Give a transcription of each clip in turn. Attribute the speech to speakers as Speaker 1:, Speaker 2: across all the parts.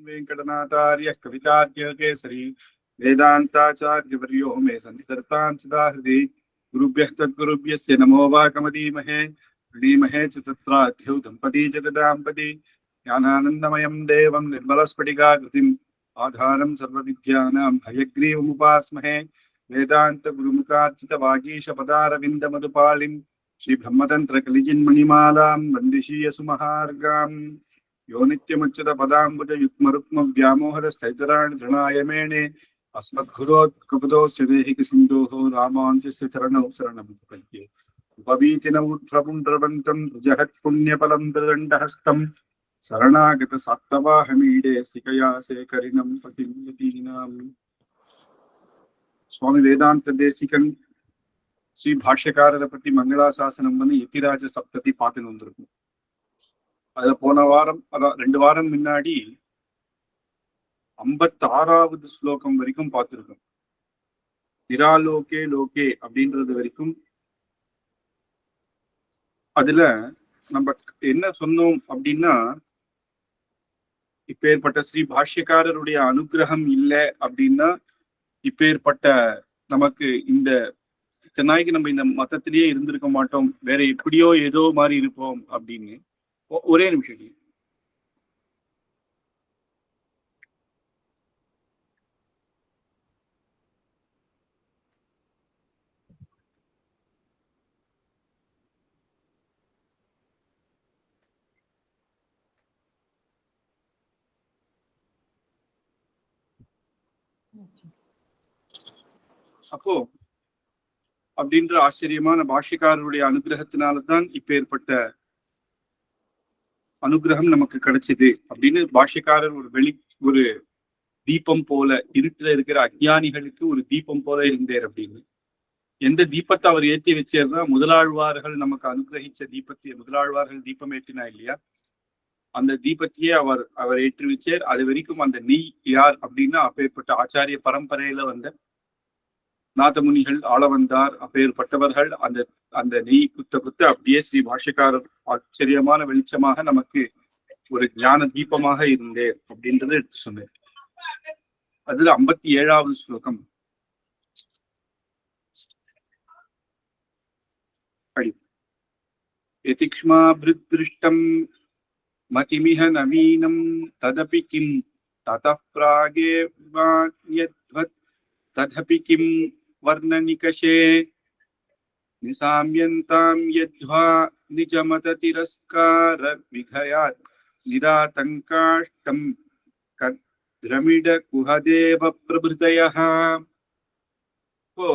Speaker 1: वेंकटनाथार्य कवितार्य केसरी वेदांताचार्यवर्यो मे सन्निधत्तां सदा हृदि गुरुभ्यः तद्गुरुभ्यस्य नमो वाकमदीमहे ऋणीमहे च तत्राध्यौ दम्पती जगदाम्पती ज्ञानानन्दमयं देवं निर्मलस्फटिकाकृतिम् आधारं सर्वविद्यानां हयग्रीवमुपास्महे वेदांत गुरुमुखार्चित वागीशपदारविन्द मधुपालिं श्री ब्रह्मतंत्र कलिजिन्मणिमालां वन्दिशीय सुमहार्गाम् यो नित्यमुच्यत पदाम्बुज युग्मरुक्म व्यामोहद स्थैतराणि धृणाय मेणे अस्मद्गुरोत्कपदोऽस्य देहिक सिन्धोः रामानुजस्य चरणौ शरणं प्रपद्ये उपवीतिनमुद्रपुण्ड्रवन्तं जहत्पुण्यफलं त्रिदण्डहस्तं शरणागत सात्तवाहमीडे सिकया शेखरिणं पतिं स्वामी वेदांत देशिकन ஸ்ரீ பாஷ்யக்காரரை பத்தி மங்களாசாசனம் வந்து யதிராஜ சப்ததி பார்த்துன்னு வந்திருக்கும். அதுல போன வாரம் அதான் 2 வாரம் முன்னாடி 56வது ஸ்லோகம் வரைக்கும் பார்த்திருக்கோம். நிராலோகே லோகே அப்படின்றது வரைக்கும். அதுல நம்ம என்ன சொன்னோம் அப்படின்னா, இப்பேற்பட்ட ஸ்ரீ பாஷ்யக்காரருடைய அனுகிரகம் இல்லை அப்படின்னா இப்பேற்பட்ட நமக்கு இந்த நாளைக்கு நம்ம இந்த மதத்திலேயே இருந்திருக்க மாட்டோம், வேற எப்படியோ ஏதோ மாதிரி இருப்போம் அப்படின்னு. ஒரே நிமிஷம். அப்போ அப்படின்ற ஆச்சரியமான பாஷ்யக்காரருடைய அனுகிரகத்தினால்தான் இப்பேற்பட்ட அனுகிரகம் நமக்கு கிடைச்சது அப்படின்னு பாஷ்யக்காரர் ஒரு தீபம் போல, இருட்டுல இருக்கிற அஞ்ஞானிகளுக்கு ஒரு தீபம் போல இருந்தார் அப்படின்னு. எந்த தீபத்தை அவர் ஏற்றி வச்சார்னா, முதலாழ்வார்கள் நமக்கு அனுகிரகிச்ச தீபத்தை, முதலாழ்வார்கள் தீபம் ஏற்றினா இல்லையா, அந்த தீபத்தையே அவர் ஏற்றி வச்சார். அது வரைக்கும் அந்த நெய் யார் அப்படின்னா அப்பேற்பட்ட ஆச்சாரிய பரம்பரையில வந்த நாதமுனிகள் ஆள வந்தார். அப்பேற்பட்டவர்கள் அந்த நெய் குத்த அப்படியே ஸ்ரீ பாஷ்யக்காரர் ஆச்சரியமான வெளிச்சமாக நமக்கு ஒரு ஞான தீபமாக இருந்தேன் அப்படின்றத எடுத்து சொன்னேன். அதுல 57வது ஸ்லோகம் யதிக்ஷ்மாப்ருத்ருஷ்டம் மதிமிஹ நவீனம் ததபி கிம் ததः ப்ராகேவான்யத்வத் ததபி கிம் வர்ணநிகஷே நிசாம்யந்தாம் யத்வா நிஜமத திரஸ்கார விகயாத் நிராதங்காஷ்டம் கத்ரமிட குஹதேவ பிரபுதயஹ. இப்போ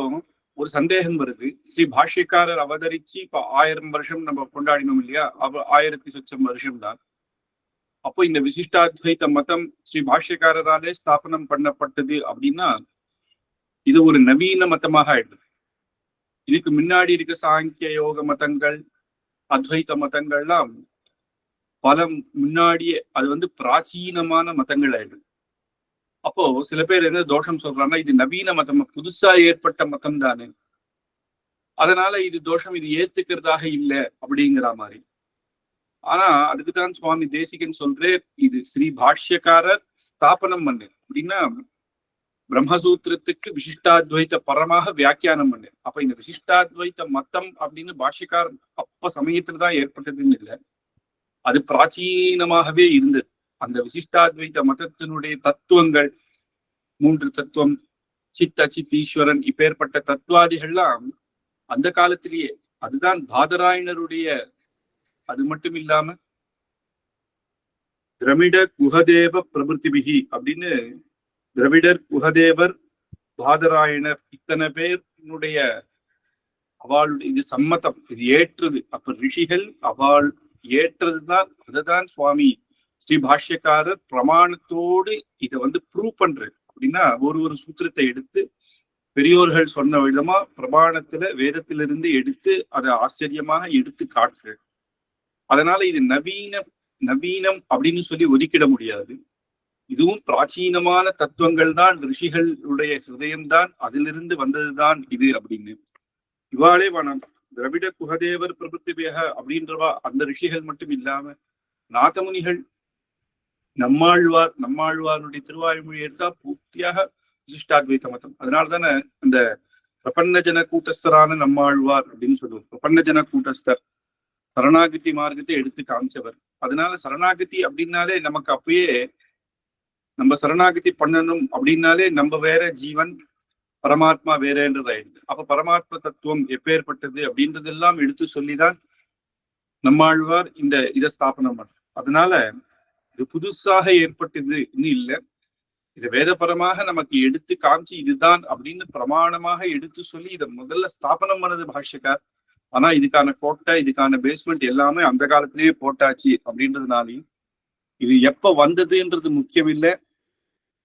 Speaker 1: ஒரு சந்தேகம் வருது. ஸ்ரீ பாஷ்யக்காரர் அவதரிச்சு இப்ப 1000 வருஷம் நம்ம கொண்டாடினோம் இல்லையா, 1000 சொச்சம் வருஷம் தான். அப்போ இந்த விசிஷ்டாத்வைத மதம் ஸ்ரீ பாஷ்யக்காரராலே ஸ்தாபனம் பண்ணப்பட்டது அப்படின்னா இது ஒரு நவீன மதமாக ஆயிடுது. இதுக்கு முன்னாடி இருக்க சாங்கிய யோக மதங்கள், அத்வைத மதங்கள்லாம் பல முன்னாடியே அது பிராச்சீனமான மதங்கள் ஆயிடுது. அப்போ சில பேர் என்ன தோஷம் சொல்றாங்கன்னா, இது நவீன மதம், புதுசா ஏற்பட்ட மதம் தானே, அதனால இது தோஷம், இது ஏத்துக்கிறதாக இல்லை அப்படிங்கிற மாதிரி. ஆனா அதுக்குதான் சுவாமி தேசிகன் சொல்றேன், இது ஸ்ரீ பாஷ்யக்காரர் ஸ்தாபனம் பண்ணு அப்படின்னா பிரம்மசூத்திரத்துக்கு விசிஷ்டாத்வைத்த பரமாக வியாக்கியானம் பண்ணு. அப்ப இந்த விசிஷ்டாத்வைத்த மதம் அப்படின்னு பாஷ்யக்காரர் அப்ப சமயத்துலதான் ஏற்பட்டதுன்னு இல்லை, அது பிராச்சீனமாகவே இருந்தது. அந்த விசிஷ்டாத்வைத்த மதத்தினுடைய தத்துவங்கள், 3 தத்துவம், சித் அச்சித் ஈஸ்வரன், இப்பேற்பட்ட தத்துவாதிகள்லாம் அந்த காலத்திலேயே, அதுதான் பாதராயணருடைய. அது மட்டும் இல்லாம திரமிட குஹதேவ பிரபுத்திபிகி அப்படின்னு திரவிடர், குஹதேவர், பாதராயணர், இத்தனை பேருடைய அவளுடைய இது சம்மதம், இது ஏற்றது. அப்ப ரிஷிகள் அவள் ஏற்றதுதான். அதுதான் சுவாமி ஸ்ரீ பாஷ்யக்காரர் பிரமாணத்தோடு இதை ப்ரூவ் பண்றது. அப்படின்னா ஒரு சூத்திரத்தை எடுத்து பெரியோர்கள் சொன்ன விதமா பிரமாணத்துல வேதத்திலிருந்து எடுத்து அதை ஆச்சரியமாக எடுத்து காட்டுறது. அதனால இது நவீனம் அப்படின்னு சொல்லி ஒதுக்கிட முடியாது. இதுவும் பிராச்சீனமான தத்துவங்கள் தான், ரிஷிகளுடைய ஹிருதயம்தான், அதிலிருந்து வந்ததுதான் இது அப்படின்னு. இவாளே வேணாம், திரவிட குஹதேவர் பிரபுத்திவேக அப்படின்றவா அந்த ரிஷிகள் மட்டும் இல்லாம நாதமுனிகள் நம்மாழ்வாருடைய திருவாய்மொழி எடுத்தா பூர்த்தியாக விசிஷ்டாத்வைத மதம். அதனாலதானே அந்த பிரபன்னஜன கூட்டஸ்தரான நம்மாழ்வார் அப்படின்னு சொல்லுவோம். பிரபன்னஜன கூட்டஸ்தர் சரணாகதி மார்க்கத்தை எடுத்து காமிச்சவர். அதனால சரணாகதி அப்படின்னாலே நமக்கு அப்பயே நம்ம சரணாகதி பண்ணணும் அப்படின்னாலே நம்ம வேற, ஜீவன் பரமாத்மா வேறன்றது ஆயிடுது. அப்ப பரமாத்ம தத்துவம் எப்பேற்பட்டது அப்படின்றதெல்லாம் எடுத்து சொல்லிதான் நம்மாழ்வார் இதை ஸ்தாபனம் பண்ற. அதனால இது புதுசாக ஏற்பட்டது இன்னும் இல்லை. இதை வேதபரமாக நமக்கு எடுத்து காமிச்சு இதுதான் அப்படின்னு பிரமாணமாக எடுத்து சொல்லி இதை முதல்ல ஸ்தாபனம் பண்ணது பாஷ்யக்கார். ஆனா இதுக்கான கோட்டை, இதுக்கான பேஸ்மெண்ட் எல்லாமே அந்த காலத்திலேயே போட்டாச்சு அப்படின்றதுனாலையும் இது எப்ப வந்ததுன்றது முக்கியம் இல்லை.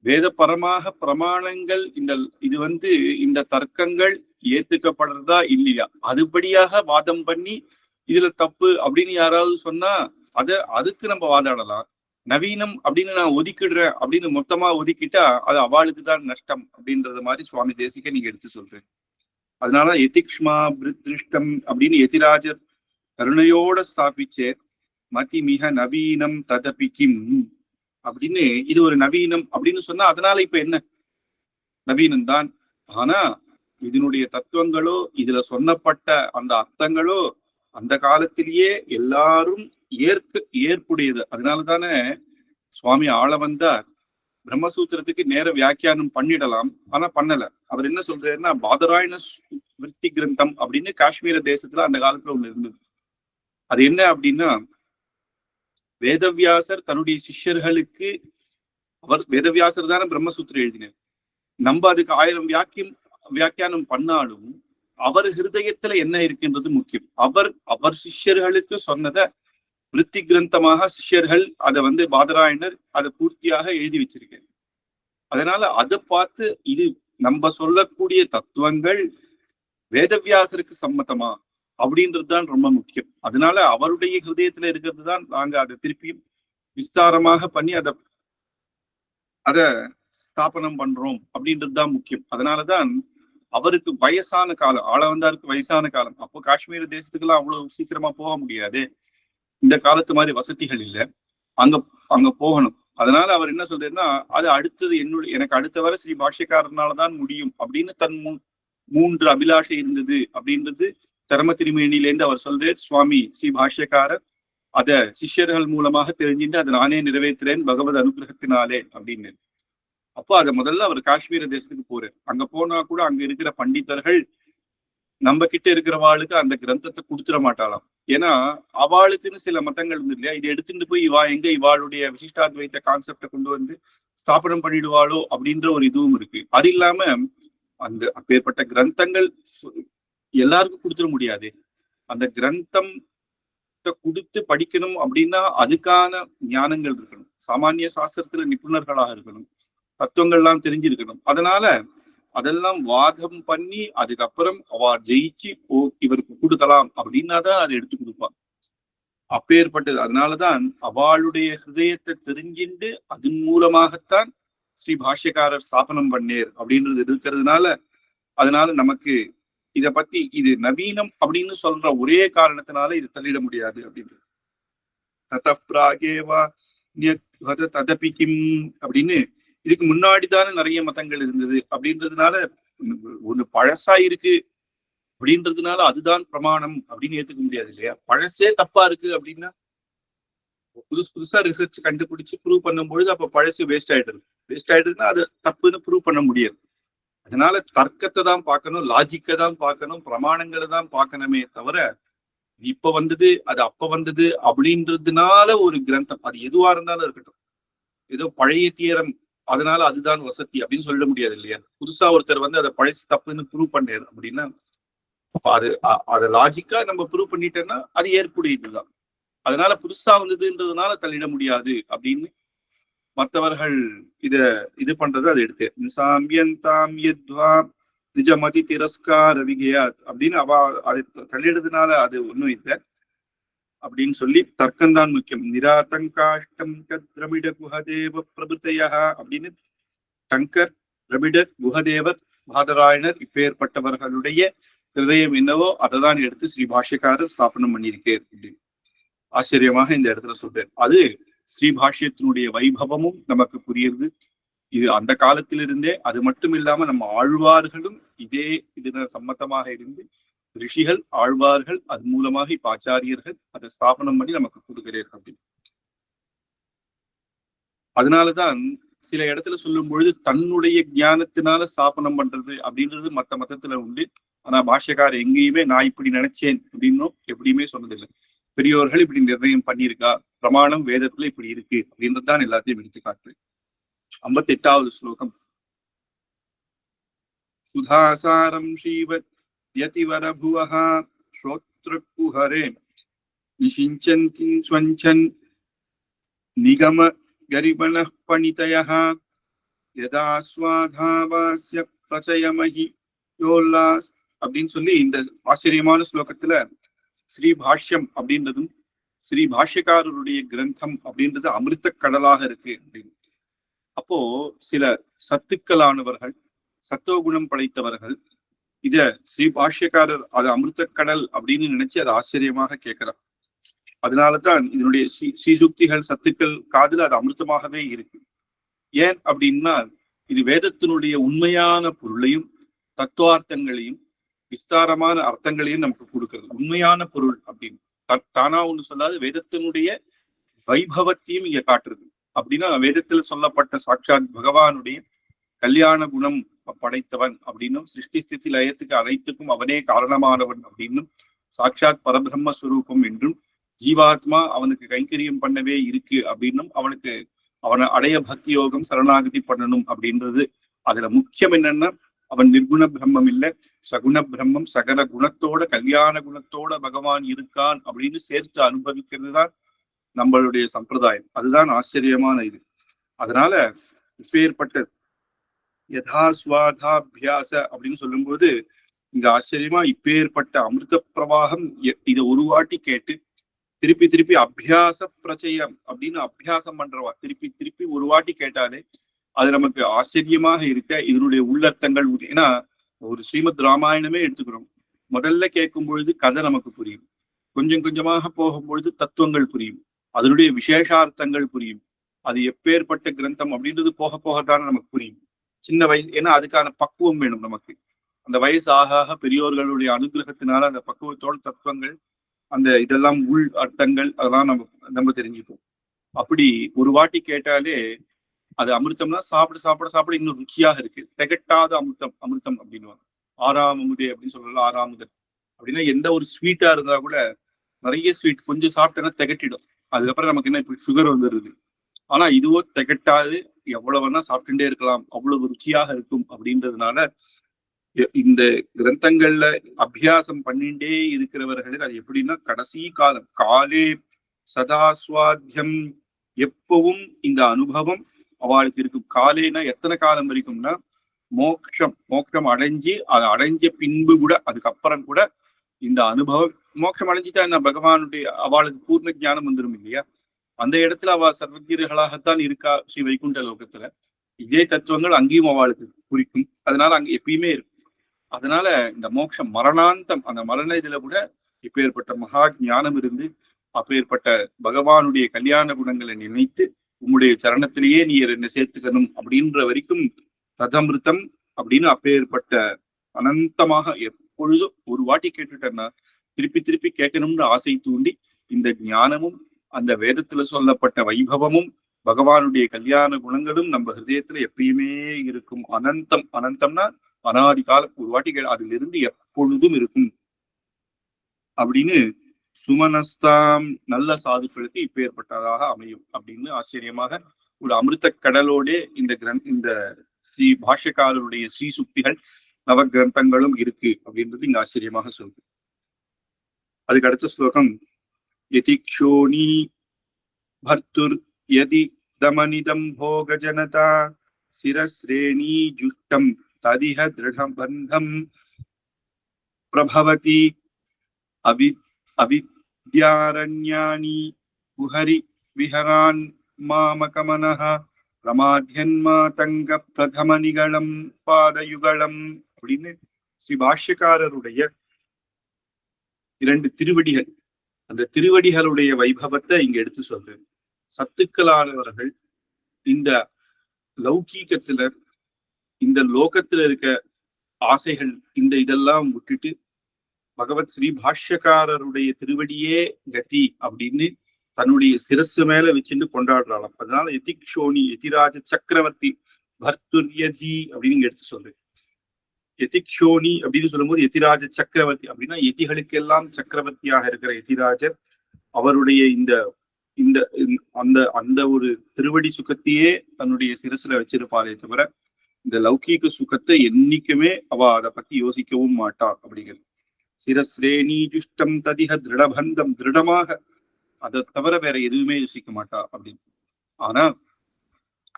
Speaker 1: வேதபரமாக பிரமாணங்கள் இது இந்த தர்க்கங்கள் ஏத்துக்கப்படுறதா இல்லையா அதுபடியாக வாதம் பண்ணி இதுல தப்பு அப்படின்னு யாராவது சொன்னா அதுக்கு நம்ம வாதாடலாம். நவீனம் அப்படின்னு நான் ஒதுக்கிடுறேன் அப்படின்னு மொத்தமா ஒதுக்கிட்டா அது அவளுக்கு தான் நஷ்டம் அப்படின்றது மாதிரி சுவாமி தேசிக நீங்க எடுத்து சொல்றேன். அதனால எதிக்ஷ்மா பிருத்ருஷ்டம் அப்படின்னு எதிராஜர் கருணையோட ஸ்தாபிச்சே மதி மிக நவீனம் ததபிக்கும் அப்படின்னு. இது ஒரு நவீனம் அப்படின்னு சொன்னா அதனால இப்ப என்ன நவீனம் தான். ஆனா இதனுடைய தத்துவங்களோ இதுல சொன்னப்பட்ட அந்த அர்த்தங்களோ அந்த காலத்திலேயே எல்லாரும் ஏற்புடையது. அதனாலதானே சுவாமி ஆள வந்தார். பிரம்மசூத்திரத்துக்கு நேர வியாக்கியானம் பண்ணிடலாம், ஆனா பண்ணல. அவர் என்ன சொல்றாருன்னா பாதராயண விருத்தி கிரந்தம் அப்படின்னு காஷ்மீர தேசத்துல அந்த காலத்துல ஒண்ணு இருந்தது. அது என்ன அப்படின்னா வேதவியாசர் தன்னுடைய சிஷ்யர்களுக்கு, அவர் வேதவியாசர் தானே பிரம்மசூத்திரம் எழுதினார். நம்ம அதுக்கு 1000 வியாக்கியானம் பண்ணாலும் அவர் ஹிருதயத்துல என்ன இருக்குன்றது முக்கியம். அவர் சிஷ்யர்களுக்கு சொன்னதை விருத்தி கிரந்தமாக சிஷ்யர்கள் அதை பாதராயணர் அதை பூர்த்தியாக எழுதி வச்சிருக்காரு. அதனால அதை பார்த்து இது நம்ம சொல்லக்கூடிய தத்துவங்கள் வேதவியாசருக்கு சம்மதமா அப்படின்றதுதான் ரொம்ப முக்கியம். அதனால அவருடைய ஹிருதயத்துல இருக்கிறது தான் நாங்க அதை திருப்பியும் விஸ்தாரமாக பண்ணி அத ஸ்தாபனம் பண்றோம் அப்படின்றதுதான் முக்கியம். அதனாலதான் அவருக்கு வயசான காலம், ஆள வந்தாருக்கு வயசான காலம். அப்போ காஷ்மீர் தேசத்துக்கெல்லாம் அவ்வளவு சீக்கிரமா போக முடியாது. இந்த காலத்து மாதிரி வசதிகள் இல்லை, அங்க போகணும். அதனால அவர் என்ன சொல்றாருன்னா அது அடுத்தது எனக்கு அடுத்த வரை ஸ்ரீ பாஷ்யக்காரனாலதான் முடியும் அப்படின்னு தன் 3 அபிலாஷை இருந்தது அப்படின்றது தர்ம திருமேனிலேருந்து அவர் சொல்றார். சுவாமி ஸ்ரீ பாஷ்யக்காரர் அத சிஷ்யர்கள் மூலமாக தெரிஞ்சுட்டு அதை நானே நிறைவேற்றுறேன் பகவத் அனுகிரகத்தினாலே அப்படின்னு. அப்போ அதை முதல்ல அவர் காஷ்மீர தேசத்துக்கு போறார். அங்க போனா கூட அங்க இருக்கிற பண்டிதர்கள் நம்ம கிட்ட இருக்கிறவாளுக்கு அந்த கிரந்தத்தை கொடுத்துட மாட்டாளாம். ஏன்னா அவளுக்குன்னு சில மதங்கள் இருந்து இல்லையா, இதை எடுத்துட்டு போய் இவாளுடைய விசிஷ்டாத்வைத்த கான்செப்டை கொண்டு வந்து ஸ்தாபனம் பண்ணிடுவாளோ அப்படின்ற ஒரு இதுவும் இருக்கு. அது இல்லாம அந்த அப்பேற்பட்ட கிரந்தங்கள் எல்லாருக்கும் கொடுத்துட முடியாது. அந்த கிரந்தம் கொடுத்து படிக்கணும் அப்படின்னா அதுக்கான ஞானங்கள் இருக்கணும், சாமானிய சாஸ்திரத்துல நிபுணர்களாக இருக்கணும், தத்துவங்கள்லாம் தெரிஞ்சிருக்கணும். அதனால அதெல்லாம் வாதம் பண்ணி அதுக்கப்புறம் அவ ஜெயிச்சு இவருக்கு கொடுக்கலாம் அப்படின்னாதான் அதை எடுத்து கொடுப்பான். அப்பேற்பட்டது. அதனாலதான் அவளுடைய ஹிருதயத்தை தெரிஞ்சிண்டு அதன் மூலமாகத்தான் ஸ்ரீ பாஷ்யக்காரர் ஸ்தாபனம் பண்ணேர் அப்படின்றது இருக்கிறதுனால அதனால நமக்கு இத பத்தி இது நவீனம் அப்படின்னு சொல்ற ஒரே காரணத்தினால இது தள்ளிட முடியாது அப்படின்றது. ததப்ராகேவா ததபிக்கும் அப்படின்னு இதுக்கு முன்னாடிதானே நிறைய மதங்கள் இருந்தது அப்படின்றதுனால ஒண்ணு பழசா இருக்கு அப்படின்றதுனால அதுதான் பிரமாணம் அப்படின்னு ஏத்துக்க முடியாது இல்லையா. பழசே தப்பா இருக்கு அப்படின்னா புதுசா ரிசர்ச் கண்டுபிடிச்சு ப்ரூவ் பண்ணும் பொழுது அப்ப பழசு வேஸ்ட் ஆயிடுதுன்னா அது தப்புன்னு ப்ரூவ் பண்ண முடியாது. அதனால தர்க்கத்தை தான் பார்க்கணும், லாஜிக்கை தான் பார்க்கணும், பிரமாணங்களை தான் பார்க்கணுமே தவிர இப்ப வந்தது அது அப்ப வந்தது அப்படின்றதுனால ஒரு கிரந்தம் அது எதுவா இருந்தாலும் இருக்கட்டும், ஏதோ பழைய தியரம் அதனால அதுதான் வசதி அப்படின்னு சொல்ல முடியாது இல்லையா. புதுசா ஒருத்தர் அதை பழசு தப்புன்னு ப்ரூவ் பண்ணாரு அப்படின்னா அதை லாஜிக்கா நம்ம ப்ரூவ் பண்ணிட்டோம்னா அது ஏற்புடையதுதான். அதனால புதுசா வந்ததுன்றதுனால தள்ளிட முடியாது அப்படின்னு மற்றவர்கள் இது பண்றது அதை எடுத்து நிஜமதி திரஸ்கார விகயாத் அப்படின்னு அதை தள்ளிடுறதுனால அது ஒண்ணும் இல்லை அப்படின்னு சொல்லி தர்க்கம்தான் முக்கியம். நிராதங்காஷ்டம் திரமிட குஹதேவ பிரபுத்தையா அப்படின்னு டங்கர், திரமிடர், குஹதேவர், பாதராயணர் இப்பேற்பட்டவர்களுடைய ஹிருதயம் என்னவோ அதை தான் எடுத்து ஸ்ரீ பாஷ்யக்காரர் ஸ்தாபனம் பண்ணியிருக்கார் அப்படின்னு ஆச்சரியமாக இந்த இடத்துல சொல்றார். அது ஸ்ரீபாஷ்யத்தினுடைய வைபவமும் நமக்கு புரியுது. இது அந்த காலத்திலிருந்தே, அது மட்டும் இல்லாம நம்ம ஆழ்வார்களும் இதே இதுல சம்மத்தமாக இருந்து ரிஷிகள் ஆழ்வார்கள் அது மூலமாக இப்ப ஆச்சாரியர்கள் அதை ஸ்தாபனம் பண்ணி நமக்கு கொடுக்கிறார்கள் அப்படின்னு. அதனாலதான் சில இடத்துல சொல்லும் பொழுது தன்னுடைய ஞானத்தினால ஸ்தாபனம் பண்றது அப்படின்றது மத்த மதத்துல உண்டு. ஆனா பாஷ்யக்காரர் எங்கேயுமே நான் இப்படி நினைச்சேன் அப்படின்னும் எப்படியுமே சொன்னதில்லை. பெரியோர்கள் இப்படி நிர்ணயம் பண்ணியிருக்கா, பிரமாணம் வேதத்துல இப்படி இருக்கு அப்படின்றதுதான் எல்லாத்தையும் எடுத்து காட்டு. 58வது ஸ்லோகம். சுதாசாரம் ஸ்ரீவத் யதிவரபுவஹ ஸ்ரோத்ரகுஹரே நிஷிஞ்சந்தி ஸ்வஞ்சன் நிகம கரிபணः பணிதயः யதா ஸ்வாதாவாஸ்ய பிரச்சயமஹி யோல்லாஸ் அப்படின்னு சொல்லி இந்த ஆச்சரியமான ஸ்லோகத்துல ஸ்ரீபாஷ்யம் அப்படின்றதும் ஸ்ரீபாஷ்யக்காரருடைய கிரந்தம் அப்படின்றது அமிர்த கடலாக இருக்கு அப்படின்னு. அப்போ சில சத்துக்களானவர்கள், சத்துவகுணம் படைத்தவர்கள் இத ஸ்ரீபாஷ்யக்காரர் அது அமிர்த கடல் அப்படின்னு நினைச்சு அதை ஆச்சரியமாக கேட்கிறார். அதனாலதான் இதனுடைய ஸ்ரீசுக்திகள் சத்துக்கள் காதுல அது அமிர்தமாகவே இருக்கு. ஏன் அப்படின்னா இது வேதத்தினுடைய உண்மையான பொருளையும் தத்துவார்த்தங்களையும் விஸ்தாரமான அர்த்தங்களையும் நமக்கு கொடுக்கிறது. உண்மையான பொருள் அப்படின்னு தானா ஒண்ணு சொல்லாது, வேதத்தினுடைய வைபவத்தையும் இங்க காட்டுறது. அப்படின்னா வேதத்துல சொல்லப்பட்ட சாட்சாத் பகவானுடைய கல்யாண குணம் படைத்தவன் அப்படின்னும், சிருஷ்டி ஸ்திதி லயத்துக்கு அனைத்துக்கும் அவனே காரணமானவன் அப்படின்னும், சாட்சாத் பரபிரம்ம ஸ்வரூபம் என்றும், ஜீவாத்மா அவனுக்கு கைங்கரியம் பண்ணவே இருக்கு அப்படின்னும், அவனை அடைய பக்தி யோகம் சரணாகதி பண்ணணும் அப்படின்றது. அதுல முக்கியம் என்னன்னா அவன் நிர்குண பிரம்மம் இல்லை, சகுண பிரம்மம், சகல குணத்தோட கல்யாண குணத்தோட பகவான் இருக்கான் அப்படின்னு சேர்த்து அனுபவிக்கிறது தான் நம்மளுடைய சம்பிரதாயம். அதுதான் ஆச்சரியமான இது. அதனால இப்பேற்பட்ட யதாஸ்வாதாபியாச அப்படின்னு சொல்லும்போது இங்க ஆச்சரியமா இப்பேற்பட்ட அமிர்த பிரவாகம் இதை ஒரு வாட்டி கேட்டு திருப்பி திருப்பி அபியாச பிரச்சயம் அப்படின்னு அபியாசம் பண்றவா திருப்பி திருப்பி ஒரு வாட்டி கேட்டாலே அது நமக்கு ஆச்சரியமாக இருக்க இதனுடைய உள்ளர்த்தங்கள். ஏன்னா ஒரு ஸ்ரீமத் ராமாயணமே எடுத்துக்கிறோம், முதல்ல கேட்கும் பொழுது கதை நமக்கு புரியும், கொஞ்சம் கொஞ்சமாக போகும்பொழுது தத்துவங்கள் புரியும், அதனுடைய விசேஷார்த்தங்கள் புரியும். அது எப்பேற்பட்ட கிரந்தம் அப்படின்றது போக போகத்தானே நமக்கு புரியும். சின்ன வயசு, ஏன்னா அதுக்கான பக்குவம் வேணும் நமக்கு. அந்த வயசு ஆக ஆக பெரியோர்களுடைய அனுகிரகத்தினால அந்த பக்குவத்தோட தத்துவங்கள், அந்த இதெல்லாம் உள் அர்த்தங்கள் அதெல்லாம் நம்ம தெரிஞ்சுப்போம். அப்படி ஒரு வாட்டி கேட்டாலே அது அமிர்தம்னா சாப்பிட சாப்பிட சாப்பிட இன்னும் ருச்சியாக இருக்கு. திகட்டாத அமிர்தம் அமிர்தம் அப்படின்னுவாங்க. ஆறாம் அமுதே அப்படின்னு சொல்லல, ஆறாமுதல் அப்படின்னா எந்த ஒரு ஸ்வீட்டா இருந்தா கூட நிறைய ஸ்வீட் கொஞ்சம் சாப்பிட்டேன்னா திகட்டிடும். அதுக்கப்புறம் நமக்கு என்ன இப்ப சுகர் வந்துடுது. ஆனா இதுவோ திகட்டாது, எவ்வளவு வேணா சாப்பிட்டுட்டே இருக்கலாம், அவ்வளவு ருச்சியாக இருக்கும். அப்படின்றதுனால இந்த கிரந்தங்கள்ல அபியாசம் பண்ணிட்டே இருக்கிறவர்களுக்கு அது எப்படின்னா கடைசி காலம் காலே சதாஸ்வாத்தியம், எப்பவும் இந்த அனுபவம் அவளுக்கு இருக்கும். காலேனா எத்தனை காலம் வரைக்கும்னா மோட்சம் அடைஞ்சு அதை அடைஞ்ச பின்பு கூட, அதுக்கப்புறம் கூட இந்த அனுபவம். மோட்சம் அடைஞ்சிட்டா என்ன, பகவானுடைய அவளுக்கு பூர்ண ஞானம் வந்துடும் இல்லையா? அந்த இடத்துல அவ சர்வஜீர்களாகத்தான் இருக்கா ஸ்ரீ வைகுண்ட லோகத்துல. இதே தத்துவங்கள் அங்கேயும் அவளுக்கு குறிக்கும். அதனால அங்க எப்பயுமே இருக்கும். அதனால இந்த மோட்சம் மரணாந்தம், அந்த மரண இதுல கூட இப்பேற்பட்ட மகா ஞானம் இருந்து அப்பேற்பட்ட பகவானுடைய கல்யாண குணங்களை நினைத்து உம்முடைய சரணத்திலேயே நீ என்ன சேர்த்துக்கணும் அப்படின்ற வரைக்கும் ததமிருத்தம் அப்படின்னு அப்பேற்பட்ட அனந்தமாக எப்பொழுதும் ஒரு வாட்டி கேட்டுட்டேன்னா திருப்பி திருப்பி கேட்கணும்னு ஆசை தூண்டி இந்த ஞானமும் அந்த வேதத்துல சொல்லப்பட்ட வைபவமும் பகவானுடைய கல்யாண குணங்களும் நம்ம ஹிருதயத்துல எப்பயுமே இருக்கும். அனந்தம், அனந்தம்னா அனாதி காலம். ஒரு வாட்டி அதுல இருந்து எப்பொழுதும் இருக்கும் அப்படின்னு சுமனஸ்தாம் நல்ல சாதுக்களுக்கு இப்பேற்பட்டதாக அமையும் அப்படின்னு ஆச்சரியமாக ஒரு அமிர்த கடலோட இந்த ஸ்ரீ பாஷ்யக்காரருடைய ஸ்ரீ சுக்திகள் நவ கிரந்தங்களும் இருக்கு அப்படின்றது இங்க ஆச்சரியமாக சொல்லுது. அதுக்கு அடுத்த ஸ்லோகம் யதிக்ஷோணி பர்த்துர் யதி தமனிதம் போக ஜனதா சிரஸ்ரேணி ஜுஷ்டம் ததிஹ திருடம் பந்தம் பிரபவதி அவித்யாரண்யானி குஹரி விஹரான் மாமகமனஹ பிரமாத்யன்மாதங்க பிரதம நிகழம் பாதயுகலம் அப்படின்னு ஸ்ரீ பாஷ்யக்காரருடைய 2 திருவடிகள், அந்த திருவடிகளுடைய வைபவத்தை இங்க எடுத்து சொல்றது. சத்துக்களானவர்கள் இந்த லௌகீகத்துல இந்த லோகத்துல இருக்க ஆசைகள் இந்த இதெல்லாம் விட்டுட்டு பகவத் ஸ்ரீ பாஷ்யக்காரருடைய திருவடியே கதி அப்படின்னு தன்னுடைய சிரசு மேல வச்சுட்டு கொண்டாடுறாளாம். அதனால எதிக்ஷோனி எதிராஜ சக்கரவர்த்தி பர்துர்யதி அப்படின்னு எடுத்து சொல்லு. எதிக்ஷோனி அப்படின்னு சொல்லும்போது எதிராஜ சக்கரவர்த்தி அப்படின்னா எதிகளுக்கெல்லாம் சக்கரவர்த்தியாக இருக்கிற எதிராஜர் அவருடைய இந்த இந்த அந்த அந்த ஒரு திருவடி சுகத்தையே தன்னுடைய சிரசுல வச்சிருப்பாளே தவிர இந்த லௌகீக சுகத்தை என்னைக்குமே அவ அதை பத்தி யோசிக்கவும் மாட்டா. அப்படிங்கிறது சிரஸ்ரேணி ஜுஷ்டம் ததிக திருடபந்தம், திருடமாக அதை தவிர வேற எதுவுமே யோசிக்க மாட்டா அப்படின்னு. ஆனா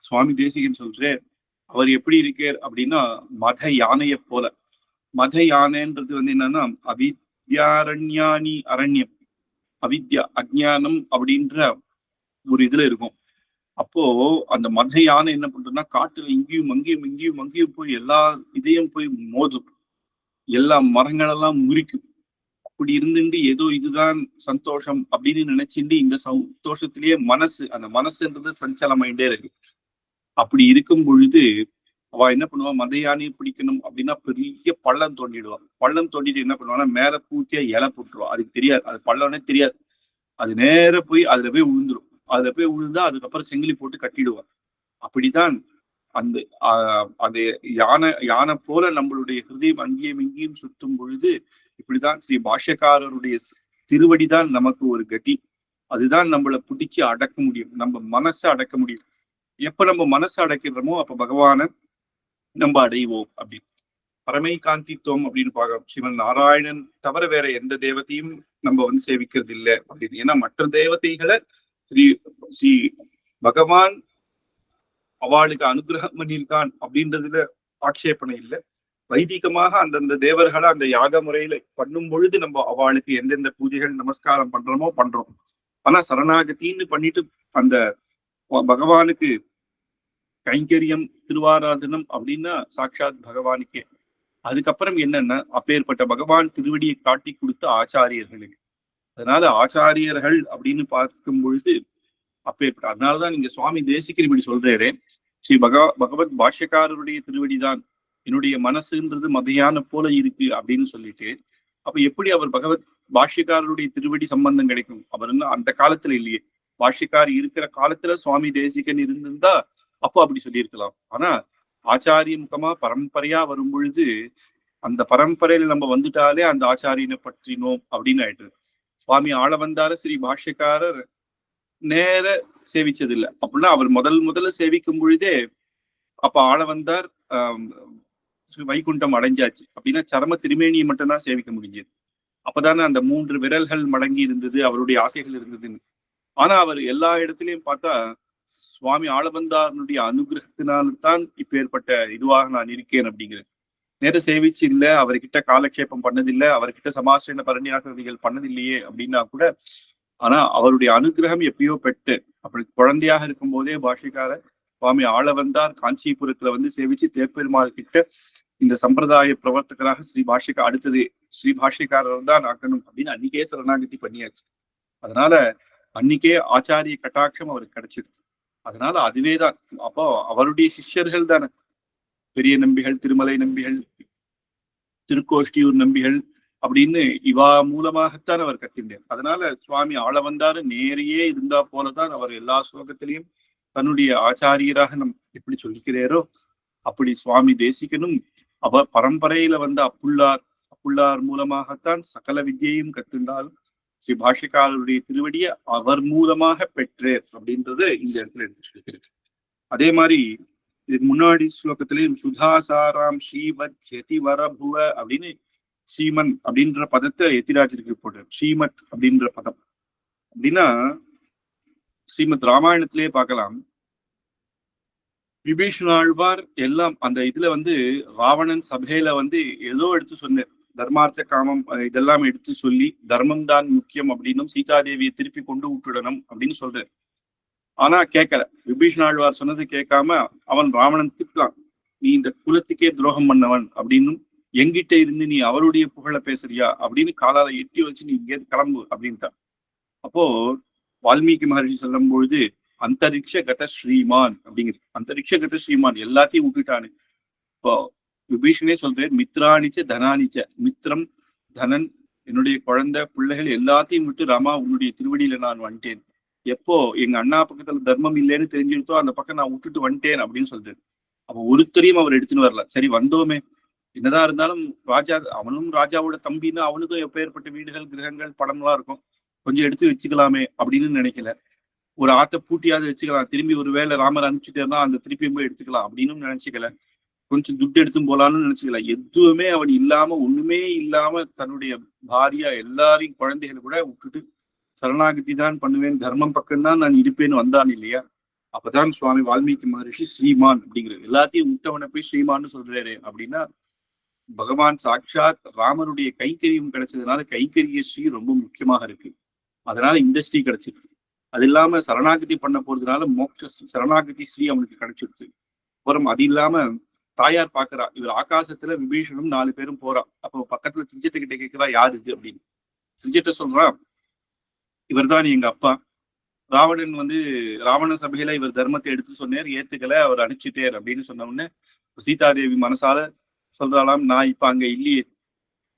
Speaker 1: சுவாமி தேசிகன் சொல்றேன் அவர் எப்படி இருக்கார் அப்படின்னா மத யானைய போல. மத யானைன்றது என்னன்னா அவித்யாரண்யானி அரண்யம், அவித்யா அஜ்ஞானம் அப்படின்ற ஒரு இதுல இருக்கும். அப்போ அந்த மத யானை என்ன பண்றதுன்னா காட்டுல இங்கேயும் அங்கேயும் போய் எல்லா இதையும் போய் மோதும், எல்லா மரங்கள் எல்லாம் முறிக்கும். அப்படி இருந்துட்டு ஏதோ இதுதான் சந்தோஷம் அப்படின்னு நினைச்சுட்டு இந்த சந்தோஷத்திலேயே மனசு, அந்த மனசுன்றது சஞ்சலமாயிட்டே இருக்கு. அப்படி இருக்கும் பொழுது அவ என்ன பண்ணுவா, மத யானையை பிடிக்கணும் அப்படின்னா பெரிய பள்ளம் தோண்டிடுவான். பள்ளம் தோண்டிட்டு என்ன பண்ணுவான்னா மேல பூச்சியா இலை போட்டுருவா. அதுக்கு தெரியாது, அது பள்ளம்னே தெரியாது. அது நேர போய் அதுல போய் விழுந்துரும். அதுல போய் விழுந்தா அதுக்கப்புறம் செங்கிலி போட்டு கட்டிடுவான். அப்படிதான் அந்த அது யானை போல நம்மளுடைய ஹிருதயம் அங்கேயும் இங்கேயும் சுத்தும் பொழுது இப்படிதான் ஸ்ரீ பாஷ்யக்காரருடைய திருவடிதான் நமக்கு ஒரு கதி. அதுதான் நம்மளை பிடிச்சி அடக்க முடியும், நம்ம மனசை அடக்க முடியும். எப்ப நம்ம மனசை அடக்கிறோமோ அப்ப பகவானை நம்ம அடைவோம். அப்படின்னு பரமை காந்தித்துவம் அப்படின்னு பார்க்கலாம். சிவன் நாராயணன் தவிர வேற எந்த தேவத்தையும் நம்ம சேவிக்கிறது இல்லை அப்படின்னு. ஏன்னா மற்ற தேவதைகளை ஸ்ரீ பகவான் அவளுக்கு அனுகிரகம் பண்ணியிருக்கான் அப்படின்றதுல ஆட்சேபனை இல்லை. வைதிகமாக அந்தந்த தேவர்களை அந்த யாக முறையில பண்ணும் பொழுது நம்ம அவளுக்கு எந்தெந்த பூஜைகள் நமஸ்காரம் பண்றோமோ பண்றோம். ஆனா சரணாகத்தின்னு பண்ணிட்டு அந்த பகவானுக்கு கைங்கரியம் திருவாராதனம் அப்படின்னா சாட்சாத் பகவானுக்கே. அதுக்கப்புறம் என்னன்னா அப்பேற்பட்ட பகவான் திருவடியை காட்டி கொடுத்த ஆச்சாரியர்களுக்கு. அதனால ஆச்சாரியர்கள் அப்படின்னு பார்க்கும் பொழுது அப்பேற்பட்ட, அதனாலதான் நீங்க சுவாமி தேசிகர் இப்படி சொல்றாரு, ஸ்ரீ பகவத் பாஷ்யக்காரருடைய திருவடிதான் என்னுடைய மனசுன்றது மதையான போல இருக்கு அப்படின்னு சொல்லிட்டு, அப்ப எப்படி அவர் பகவத் பாஷ்யக்காரருடைய திருவடி சம்பந்தம் கிடைக்கும்? அவர் அந்த காலத்துல இல்லையே, பாஷ்யக்கார் இருக்கிற காலத்துல சுவாமி தேசிகன் இருந்திருந்தா அப்போ அப்படி சொல்லியிருக்கலாம். ஆனா ஆச்சாரிய முகமா பரம்பரையா வரும் பொழுது அந்த பரம்பரையில நம்ம வந்துட்டாலே அந்த ஆச்சாரியனை பற்றினோம் அப்படின்னு ஆயிட்டு. சுவாமி ஆள வந்தார ஸ்ரீ பாஷ்யக்காரர் நேர சேவிச்சதில்லை அப்படின்னா அவர் முதல்ல சேவிக்கும் பொழுதே அப்ப ஆள வந்தார் வைகுண்டம் அடைஞ்சாச்சு அப்படின்னா சரம திருமேனியை மட்டும்தான் சேவிக்க முடிஞ்சது. அப்பதானே அந்த 3 விரல்கள் மடங்கி இருந்தது, அவருடைய ஆசைகள் இருந்ததுன்னு. ஆனா அவர் எல்லா இடத்துலயும் பார்த்தா சுவாமி ஆளவந்தாரனுடைய அனுகிரகத்தினால்தான் இப்ப ஏற்பட்ட இதுவாக நான் இருக்கேன் அப்படிங்கிறது. நேர சேவிச்சு இல்ல, அவர்கிட்ட காலக்ஷேபம் பண்ணதில்லை, அவர்கிட்ட சமாசிரண பரநியாசதிகள் பண்ணதில்லையே அப்படின்னா கூட, ஆனா அவருடைய அனுகிரகம் எப்பயோ பெற்று அப்படி குழந்தையாக இருக்கும் போதே பாஷ்யக்கார சுவாமி ஆள வந்தார் காஞ்சிபுரத்துல சேவிச்சு தேப்பெருமாள் கிட்ட இந்த சம்பிரதாய பிரவர்த்தகராக அடுத்தது ஸ்ரீ பாஷ்யக்காரர் தான் ஆக்கணும் அப்படின்னு அன்னைக்கே சரணாகதி பண்ணியாச்சு. அதனால அன்னைக்கே ஆச்சாரிய கட்டாட்சம் அவருக்கு கிடைச்சிருச்சு. அதனால அதுவேதான் அப்போ அவருடைய சிஷ்யர்கள் தானே பெரிய நம்பிகள், திருமலை நம்பிகள், திருக்கோஷ்டியூர் நம்பிகள் அப்படின்னு இவா மூலமாகத்தான் அவர் கத்தின்றார். அதனால சுவாமி ஆள வந்தாரு நேரையே இருந்தா போலதான் அவர் எல்லா ஸ்லோகத்திலையும் தன்னுடைய ஆச்சாரியராக எப்படி சொல்லிக்கிறாரோ அப்படி சுவாமி தேசிகனும் அவர் பரம்பரையில அப்புள்ளார் மூலமாகத்தான் சகல வித்தியையும் கத்துண்டால் ஸ்ரீ பாஷ்யக்காரருடைய திருவடியை அவர் மூலமாக பெற்றார் அப்படின்றது இந்த இடத்துல எடுத்து சொல்லிக்கிறது. அதே மாதிரி இதுக்கு முன்னாடி ஸ்லோகத்திலையும் சுதாசாராம் ஸ்ரீமத் யதிவரபுவ அப்படின்னு ஸ்ரீமன் அப்படின்ற பதத்தை எத்திராஜருக்கு போட்டார். ஸ்ரீமத் அப்படின்ற பதம் அப்படின்னா ஸ்ரீமத் ராமாயணத்திலேயே பார்க்கலாம். விபீஷணாழ்வார் எல்லாம் அந்த இதுல ராவணன் சபையில ஏதோ எடுத்து சொன்னார், தர்மார்த்த காமம் இதெல்லாம் எடுத்து சொல்லி தர்மம் தான் முக்கியம் அப்படின்னும் சீதாதேவியை திருப்பி கொண்டு விட்டுடணும் அப்படின்னு சொல்றாரு. ஆனா கேட்கல, விபீஷணாழ்வார் சொன்னது கேட்காம அவன் ராவணன் திட்டான், நீ இந்த குலத்துக்கே துரோகம் பண்ணவன் அப்படின்னும் எங்கிட்ட இருந்து நீ அவருடைய புகழ பேசுறியா அப்படின்னு காலால எட்டி வச்சு நீ இங்கே கிளம்பு அப்படின்ட்டான். அப்போ வால்மீகி மகர்ஷி சொல்லும் பொழுது அந்தரிக்ஷ கத ஸ்ரீமான் அப்படிங்கிறது. அந்தரிக்ஷ கத ஸ்ரீமான் எல்லாத்தையும் விட்டுட்டானு. இப்போ விபீஷணே சொல்றேன், மித்ராணிச்ச தனானிச்ச, மித்திரம் தனன் என்னுடைய குழந்தை பிள்ளைகள் எல்லாத்தையும் விட்டு ராமா உன்னுடைய திருவடியில நான் வந்துட்டேன். எப்போ எங்க அண்ணா பக்கத்துல தர்மம் இல்லைன்னு தெரிஞ்சுக்கிட்டோ அந்த பக்கம் நான் விட்டுட்டு வந்துட்டேன் அப்படின்னு சொல்றேன். அப்ப ஒருத்தரையும் அவர் எடுத்துன்னு வரல. சரி வந்தோமே, என்னதான் இருந்தாலும் ராஜா, அவனும் ராஜாவோட தம்பின்னு அவனுக்கும் எப்பேற்பட்ட வீடுகள் கிரகங்கள் படம்லாம் இருக்கும், கொஞ்சம் எடுத்து வச்சுக்கலாமே அப்படின்னு நினைக்கல. ஒரு ஆத்த பூட்டியாவது வச்சுக்கலாம், திரும்பி ஒரு வேளை ராமர் அனுப்பிச்சுட்டேன்னா அந்த திருப்பியும் போய் எடுத்துக்கலாம் அப்படின்னு நினைச்சுக்கல. கொஞ்சம் துட்டு எடுத்து போலான்னு நினைச்சுக்கல. எதுவுமே அவன் இல்லாம, ஒண்ணுமே இல்லாம தன்னுடைய பாரியா எல்லாரையும் குழந்தைகளை கூட விட்டுட்டு சரணாகதி தான் பண்ணுவேன், தர்மம் பக்கம்தான் நான் இருப்பேன்னு வந்தான் இல்லையா? அப்பதான் சுவாமி வால்மீகி மகரிஷி ஸ்ரீமான் அப்படிங்கிறது, எல்லாத்தையும் விட்டவனை போய் ஸ்ரீமான்னு சொல்றாரு. அப்படின்னா பகவான் சாட்சாத் ராமருடைய கைக்கரியம் கிடைச்சதுனால கைக்கரிய ஸ்ரீ ரொம்ப முக்கியமாக இருக்கு. அதனால இந்த ஸ்ரீ கிடைச்சிருக்கு. அது இல்லாம சரணாகதி பண்ண போறதுனால மோட்ச சரணாகதி ஸ்ரீ அவனுக்கு கிடைச்சிருச்சு. அப்புறம் அது இல்லாம தாயார் பாக்குறா, இவர் ஆகாசத்துல விபீஷனும் 4 பேரும் போறா. அப்போ பக்கத்துல திருச்சிட்ட கிட்ட கேட்கிறா, யாரு இது அப்படின்னு. திருச்சிட்ட சொல்றா, இவர் தான் எங்க அப்பா. ராவணன் ராவண சபையில இவர் தர்மத்தை எடுத்து சொன்னார், ஏத்துக்கல, அவர் அனுப்பிச்சிட்டேர் அப்படின்னு சொன்ன உடனே சீதாதேவி மனசால சொல்றாளாம், நான் இப்ப அங்க இல்லையே,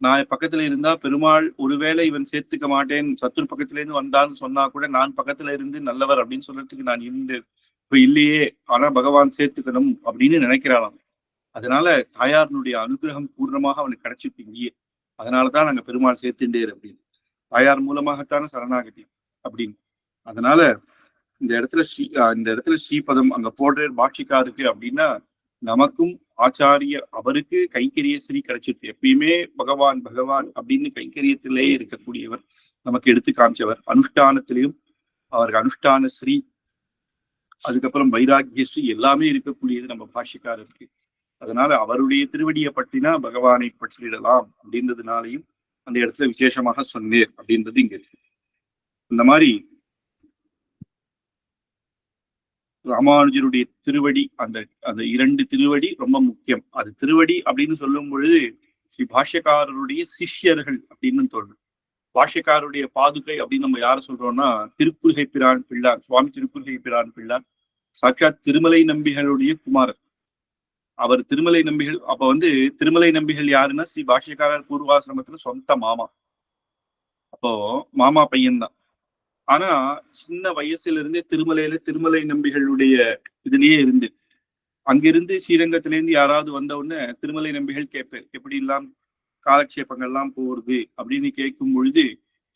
Speaker 1: நான் பக்கத்துல இருந்தா பெருமாள் ஒருவேளை இவன் சேர்த்துக்க மாட்டேன், சத்துரு பக்கத்துல இருந்து வந்தான்னு சொன்னா கூட நான் பக்கத்துல இருந்து நல்லவர் அப்படின்னு சொல்றதுக்கு நான் இருந்தேன், இப்ப இல்லையே, ஆனா பகவான் சேர்த்துக்கணும் அப்படின்னு நினைக்கிறாளாம். அதனால தாயாரினுடைய அனுகிரகம் பூர்ணமாக அவனுக்கு கிடைச்சிருக்கு இங்கேயே. அதனாலதான் நாங்க பெருமாள் சேர்த்துண்டேர் அப்படின்னு. தாயார் மூலமாகத்தான சரணாகதி அப்படின்னு. அதனால இந்த இடத்துல ஸ்ரீபதம் அங்க போடுற பாட்சிக்காருக்கு அப்படின்னா நமக்கும் ஆச்சாரிய அவருக்கு கைக்கரிய ஸ்ரீ கிடைச்சிருக்கு. எப்பயுமே பகவான் பகவான் அப்படின்னு கைக்கரியத்திலே இருக்கக்கூடியவர், நமக்கு எடுத்து காமிச்சவர். அனுஷ்டானத்திலையும் அவருக்கு அனுஷ்டான ஸ்ரீ, அதுக்கப்புறம் வைராகிய ஸ்ரீ எல்லாமே இருக்கக்கூடியது நம்ம பாஷிக்காரருக்கு. அதனால அவருடைய திருவடியை பற்றினா பகவானை பற்றிடலாம் அப்படின்றதுனாலையும் அந்த இடத்துல விசேஷமாக சொன்னேர் அப்படின்றது இங்க இருக்கு. இந்த மாதிரி ராமானுஜருடைய திருவடி, அந்த 2 திருவடி ரொம்ப முக்கியம். அது திருவடி அப்படின்னு சொல்லும் பொழுது ஸ்ரீ பாஷ்யக்காரருடைய சிஷ்யர்கள் அப்படின்னு தோணும். பாஷ்யக்காரருடைய பாதுகை அப்படின்னு நம்ம யார சொல்றோம்னா திருக்குறுகை பிரான் பிள்ளான், சுவாமி திருக்குறுகை பிரான் பிள்ளான் சாட்சாத் திருமலை நம்பிகளுடைய குமாரர். அவர் திருமலை நம்பிகள். அப்ப திருமலை நம்பிகள் யாருன்னா ஸ்ரீ பாஷ்யக்காரர் பூர்வாசிரமத்துல சொந்த மாமா. அப்போ மாமா பையன்தான். ஆனா சின்ன வயசுல இருந்தே திருமலை நம்பிகளுடைய இதுலயே இருந்து அங்கிருந்து ஸ்ரீரங்கத்தில இருந்து யாராவது வந்த உடனே திருமலை நம்பிகள் கேட்பார், எப்படி எல்லாம் காலக்ஷேபங்கள்லாம் போறது அப்படின்னு கேட்கும் பொழுது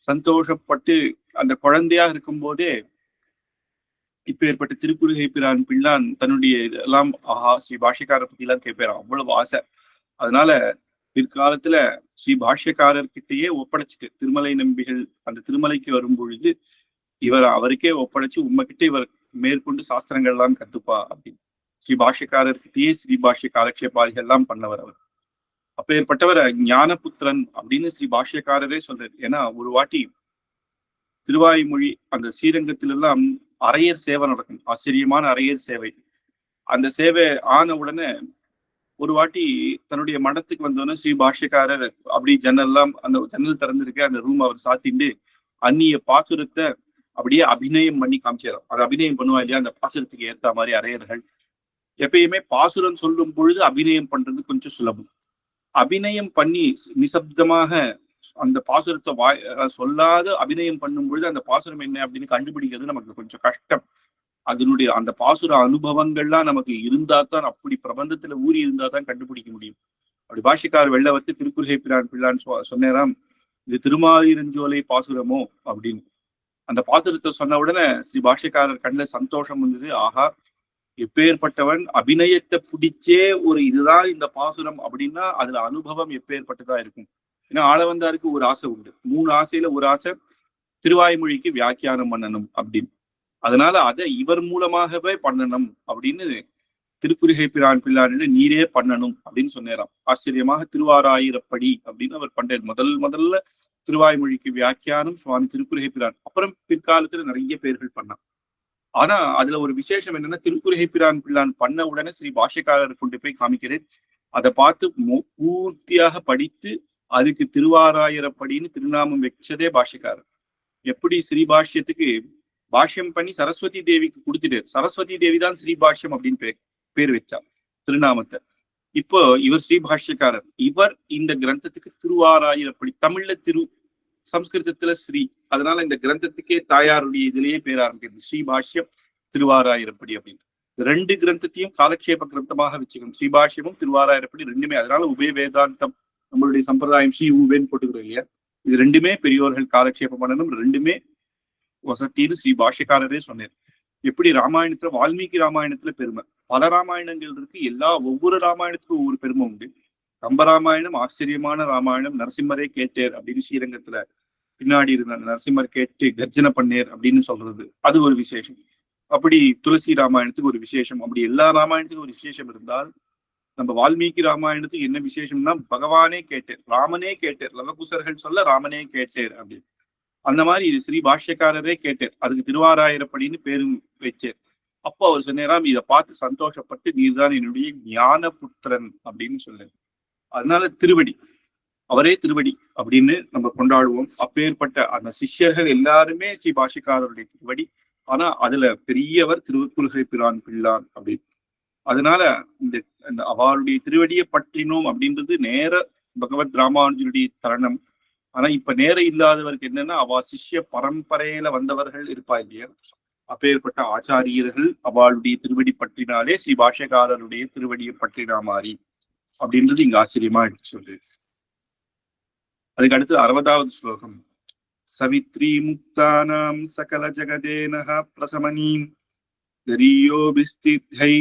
Speaker 1: சந்தோஷப்பட்டு அந்த குழந்தையாக இருக்கும் போதே இப்ப ஏற்பட்ட திருக்குறுகை பிரான் பிள்ளான் தன்னுடைய எல்லாம் ஸ்ரீ பாஷ்யக்காரரை பத்தி எல்லாம் கேட்பாராம். அவ்வளவு ஆசை. அதனால பிற்காலத்துல ஸ்ரீ பாஷ்யக்காரர்கிட்டயே ஒப்படைச்சிட்டு திருமலை நம்பிகள் அந்த திருமலைக்கு வரும் பொழுது இவர் அவருக்கே ஒப்படைச்சு உண்மைகிட்ட இவர் மேற்கொண்டு சாஸ்திரங்கள் எல்லாம் கத்துப்பா அப்படின்னு ஸ்ரீ பாஷ்யக்காரர்கிட்டயே ஸ்ரீ பாஷ்ய காலக்ஷேபாதிகள் எல்லாம் பண்ணவர் அவர். அப்பேற்பட்டவர் ஞானபுத்திரன் அப்படின்னு ஸ்ரீ பாஷ்யக்காரரே சொல்றாரு. ஏன்னா ஒரு வாட்டி திருவாய்மொழி அந்த ஸ்ரீரங்கத்திலெல்லாம் அரையர் சேவை நடக்கும், ஆச்சரியமான அரையர் சேவை. அந்த சேவை ஆன உடனே ஒரு வாட்டி தன்னுடைய மடத்துக்கு வந்தோடனே ஸ்ரீ பாஷ்யக்காரர் அப்படி ஜன்னல்லாம் அந்த ஜன்னல் திறந்திருக்க அந்த ரூம் அவர் சாத்திண்டு அந்நிய பாசுரத்தை அப்படியே அபிநயம் பண்ணி காமிச்சார். அது அபிநயம் பண்ணுவா இல்லையா, அந்த பாசுரத்துக்கு ஏத்த மாதிரி அரையர்கள் எப்பயுமே பாசுரம் சொல்லும் பொழுது அபிநயம் பண்றது கொஞ்சம் சுலபம். அபிநயம் பண்ணி நிசப்தமாக அந்த பாசுரத்தை சொல்லாத அபிநயம் பண்ணும் பொழுது அந்த பாசுரம் என்ன அப்படின்னு கண்டுபிடிக்கிறது நமக்கு கொஞ்சம் கஷ்டம். அதனுடைய அந்த பாசுர அனுபவங்கள்லாம் நமக்கு இருந்தா தான், அப்படி பிரபந்தத்துல ஊறி இருந்தா தான் கண்டுபிடிக்க முடியும். அப்படி பாஷிக்கார் வெள்ள வச்சு திருக்குறுகை பிரான் பிள்ளான்னு சொன்னேராம், இது திருமாலிருஞ்சோலை பாசுரமோ அப்படின்னு. அந்த பாசுரத்தை சொன்ன உடனே ஸ்ரீ பாஷ்யக்காரர் கண்ணில் சந்தோஷம் வந்தது. ஆஹா, எப்பேற்பட்டவன் அபிநயத்தை பிடிச்சே ஒரு இதுதான் இந்த பாசுரம் அப்படின்னா அதுல அனுபவம் எப்பேற்பட்டதா இருக்கும். ஏன்னா ஆளவந்தாருக்கு ஒரு ஆசை உண்டு, 3 ஆசையில ஒரு ஆசை திருவாய்மொழிக்கு வியாக்கியானம் பண்ணணும் அப்படின்னு. அதனால அதை இவர் மூலமாகவே பண்ணணும் அப்படின்னு திருக்குறுகை பிரான் பிள்ளான்னு நீரே பண்ணணும் அப்படின்னு சொன்னாராம். ஆச்சரியமாக திருவாராயிரப்படி அப்படின்னு அவர் பண்றார். முதல்ல திருவாய்மொழிக்கு வியாக்கியானம் சுவாமி திருக்குறுகை பிரான். அப்புறம் பிற்காலத்துல நிறைய பேர்கள் பண்ணான். ஆனா அதுல ஒரு விசேஷம் என்னன்னா, திருக்குறுகை பிரான் பிள்ளான் பண்ண உடனே ஸ்ரீ பாஷ்யக்காரர் கொண்டு போய் காமிக்கிறேன். அதை பார்த்து பூர்த்தியாக படித்து அதுக்கு திருவாராயிரப்படின்னு திருநாமம் வச்சதே பாஷ்யக்காரர். எப்படி ஸ்ரீபாஷ்யத்துக்கு பாஷ்யம் பண்ணி சரஸ்வதி தேவிக்கு கொடுத்துட்டு, சரஸ்வதி தேவி தான் ஸ்ரீபாஷ்யம் அப்படின்னு பேர் வச்சா திருநாமத்தை. இப்போ இவர் ஸ்ரீபாஷ்யக்காரர். இவர் இந்த கிரந்தத்துக்கு திருவாராயிரப்படி, தமிழ்ல திரு, சம்ஸ்கிருதத்துல ஸ்ரீ, அதனால இந்த கிரந்தத்துக்கே தாயாருடைய இதுலயே பேர் ஆரம்பிக்கிறது, ஸ்ரீபாஷ்யம் திருவாராயிரப்படி அப்படின்னு. ரெண்டு கிரந்தத்தையும் காலக்ஷேப கிரந்தமாக வச்சுக்கணும், ஸ்ரீபாஷ்யமும் திருவாராயிரப்படி ரெண்டுமே. அதனால உபய வேதாந்தம் நம்மளுடைய சம்பிரதாயம் ஸ்ரீ உபேன்னு போட்டுக்கிறோம் இல்லையா, இது ரெண்டுமே பெரியோர்கள் காலக்ஷேபம் பண்ணணும், ரெண்டுமே வசத்தின்னு ஸ்ரீ பாஷ்யக்காரரே சொன்னார். எப்படி ராமாயணத்துல வால்மீகி ராமாயணத்துல பெருமை, பல ராமாயணங்கள் இருக்கு, ஒவ்வொரு ராமாயணத்துக்கும் ஒவ்வொரு பெருமை உண்டு. கம்பராமாயணம் ஆச்சரியமான ராமாயணம், நரசிம்மரே கேட்டேர் அப்படின்னு ஸ்ரீரங்கத்துல பின்னாடி இருந்த நரசிம்மர் கேட்டு கர்ஜனை பண்ணேர் அப்படின்னு சொல்றது, அது ஒரு விசேஷம். அப்படி துளசி ராமாயணத்துக்கு ஒரு விசேஷம். அப்படி எல்லா ராமாயணத்துக்கும் ஒரு விசேஷம் இருந்தால், நம்ம வால்மீகி ராமாயணத்துக்கு என்ன விசேஷம்னா பகவானே கேட்டேர், ராமனே கேட்டேர், லவகுசர்கள் சொல்ல ராமனே கேட்டேர் அப்படின்னு. அந்த மாதிரி இது ஸ்ரீ பாஷ்யக்காரரே கேட்டார், அதுக்கு திருவாராயிரப்படின்னு பேரும் வச்சார். அப்போ அவர் சொன்னாராம், இதை பார்த்து சந்தோஷப்பட்டு நீர்தான் என்னுடைய ஞான புத்திரன் அப்படின்னு சொன்னார். அதனால திருவடி, அவரே திருவடி அப்படின்னு நம்ம கொண்டாடுவோம். அப்பேற்பட்ட அந்த சிஷ்யர்கள் எல்லாருமே ஸ்ரீ பாஷ்யக்காரருடைய திருவடி. ஆனா அதுல பெரியவர் திருக்குலசை பிரான் பிள்ளான் அப்படின்னு. அதனால இந்த அவருடைய திருவடியை பற்றினோம் அப்படின்றது நேர பகவத் ராமானுஜருடைய தருணம். ஆனா இப்ப நேரம் இல்லாதவருக்கு என்னன்னா, அவ சிஷ்ய பரம்பரையில வந்தவர்கள் இருப்பா இல்லையா, அப்பேற்பட்ட ஆச்சாரியர்கள் அவளுடைய திருவடி பற்றினாலே ஸ்ரீ பாஷ்யக்காரருடைய திருவடியை பற்றினா மாதிரி அப்படின்றது இங்க ஆச்சரியமா எடுத்து சொல்லு. அதுக்கு அடுத்து 60வது ஸ்லோகம். சவித்ரி முக்தானாம் சகல ஜகதேனஹ பிரசமனீம் தரியோபிஸ்தித்தை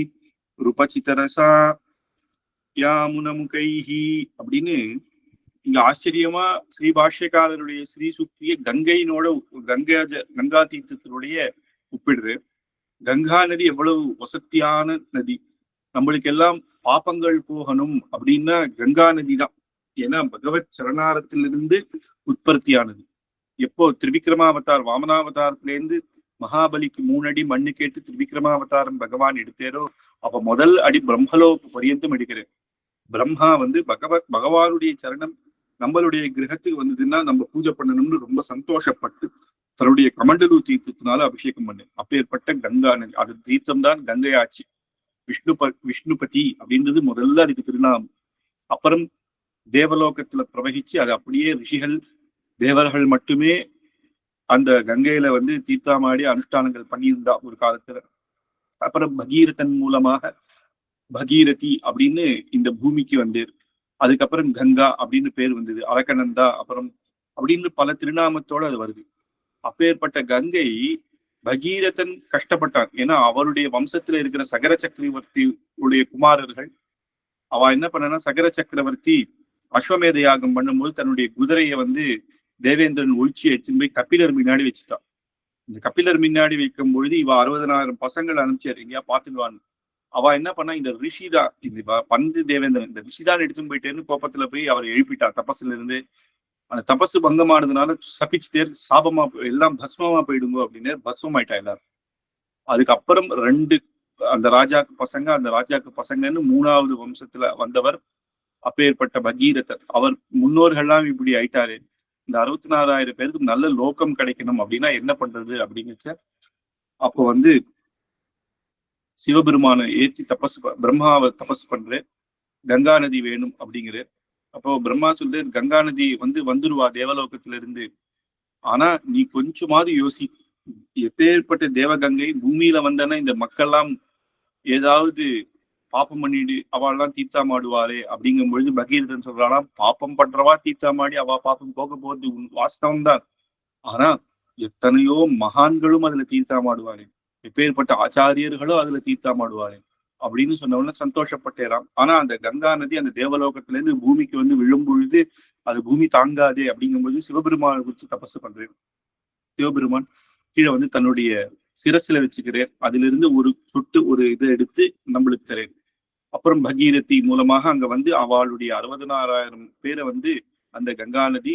Speaker 1: ருபசிதரசா யாமுனமுகைஹி அப்படின்னு இங்க ஆச்சரியமா ஸ்ரீ பாஷ்யக்காரருடைய ஸ்ரீ சுக்திய கங்கையினோட கங்கா தீர்த்தத்தினுடைய ஒப்பிடுது. கங்கா நதி எவ்வளவு வசத்தியான நதி, நம்மளுக்கு எல்லாம் பாப்பங்கள் போகணும் அப்படின்னா கங்கா நதி தான். ஏன்னா பகவத் சரணாரத்திலிருந்து உற்பத்தியானது. எப்போ திரிவிக்ரமாவதார் வாமனாவதாரத்திலேருந்து மகாபலிக்கு 3 அடி மண்ணு கேட்டு திரிவிக்ரமாவதாரம் பகவான் எடுத்தாரோ, அப்ப முதல் அடி பிரம்மலோக பரியந்தம் எடுக்கிறேன். பிரம்மா பகவானுடைய சரணம் நம்மளுடைய கிரகத்துக்கு வந்ததுன்னா நம்ம பூஜை பண்ணணும்னு ரொம்ப சந்தோஷப்பட்டு தன்னுடைய கமண்டலு தீர்த்தத்தினால அபிஷேகம் பண்ணு. அப்பேற்பட்ட கங்கா நதி, அது தீர்த்தம் தான் கங்கை ஆட்சி. விஷ்ணுபதி அப்படின்றது முதல்ல அதுக்கு திருநாமம். அப்புறம் தேவலோகத்துல பிரவகிச்சு அது அப்படியே ரிஷிகள் தேவர்கள் மட்டுமே அந்த கங்கையில தீர்த்தாமாடி அனுஷ்டானங்கள் பண்ணியிருந்தா ஒரு காலத்துல. அப்புறம் பகீரதன் மூலமாக பகீரதி அப்படின்னு இந்த பூமிக்கு வந்தேர். அதுக்கப்புறம் கங்கா அப்படின்னு பேர் வந்தது, அரக்கநந்தா அப்புறம் அப்படின்னு பல திருநாமத்தோட அது வருது. அப்பேற்பட்ட கங்கை பகீரதன் கஷ்டப்பட்டான். ஏன்னா அவருடைய வம்சத்துல இருக்கிற சகர சக்கரவர்த்தி உடைய குமாரர்கள் அவ என்ன பண்ணனா, சகர சக்கரவர்த்தி அஸ்வமேத யாகம் பண்ணும்போது தன்னுடைய குதிரையை தேவேந்திரன் ஒழிச்சு எடுத்துன்னு போய் கபிலர் முன்னாடி வச்சுட்டான். இந்த கபிலர் முன்னாடி வைக்கும் பொழுது இவ 60,000 பசங்கள் அனுப்பிச்சாரு, எங்கேயா பாத்துடுவான்னு. அவ என்ன பண்ணா, இந்த ரிஷிதான், இந்த பந்து தேவேந்திரன் இந்த ரிஷிதான் எடுத்துன்னு போயிட்டேன்னு கோபத்துல போய் அவர் எழுப்பிட்டா தபஸ்ல இருந்து. அந்த தபசு பங்கமானதுனால சபிச்சுட்டே சாபமா எல்லாம் பஸ்மமா போயிடுங்க அப்படின்னு பஸ்மம் ஆயிட்டா எல்லாரும். அதுக்கப்புறம் 2 அந்த ராஜாக்கு பசங்கன்னு 3வது வம்சத்துல வந்தவர் அப்பேற்பட்ட பகீரதர். அவர் முன்னோர்கள்லாம் இப்படி ஆயிட்டாரு, இந்த 64,000 பேருக்கு நல்ல லோகம் கிடைக்கணும் அப்படின்னா என்ன பண்றது அப்படின்னுச்ச. அப்போ சிவபெருமான ஏற்றி பிரம்மாவை தபஸ் பண்ற, கங்கா நதி வேணும் அப்படிங்கிற. அப்போ பிரம்மா சொல்ற, கங்கா நதி வந்துருவா தேவலோகத்துல இருந்து. ஆனா நீ கொஞ்சமாவது யோசி, எப்பேற்பட்ட தேவகங்கை பூமியில வந்தனா இந்த மக்கள்லாம் ஏதாவது பாப்பம் பண்ணிட்டு அவள்லாம் தீர்த்தாமாடுவாரே அப்படிங்கும் பொழுது பகீரதன் சொல்றாளாம், பாப்பம் பண்றவா தீர்த்தாமாடி அவ பாப்பம் போக போறது வாஸ்தவம் தான். ஆனா எத்தனையோ மகான்களும் அதுல தீர்த்தாமாடுவாரு, எப்பேற்பட்ட ஆச்சாரியர்களும் அதுல தீர்த்தாமாடுவாரு அப்படின்னு சொன்னவன சந்தோஷப்பட்டேராம். ஆனா அந்த கங்கா நதி அந்த தேவலோகத்துல இருந்து பூமிக்கு விழும் பொழுது அது பூமி தாங்காதே அப்படிங்கும்போது சிவபெருமான குறிச்சு தபசு பண்றேன். சிவபெருமான் கீழே தன்னுடைய சிரசுல வச்சுக்கிறேன், அதுல இருந்து ஒரு சொட்டு ஒரு இதை எடுத்து நம்மளுக்கு தரேன். அப்புறம் பகீரதி மூலமாக அங்க அவளுடைய 64,000 பேரை அந்த கங்கா நதி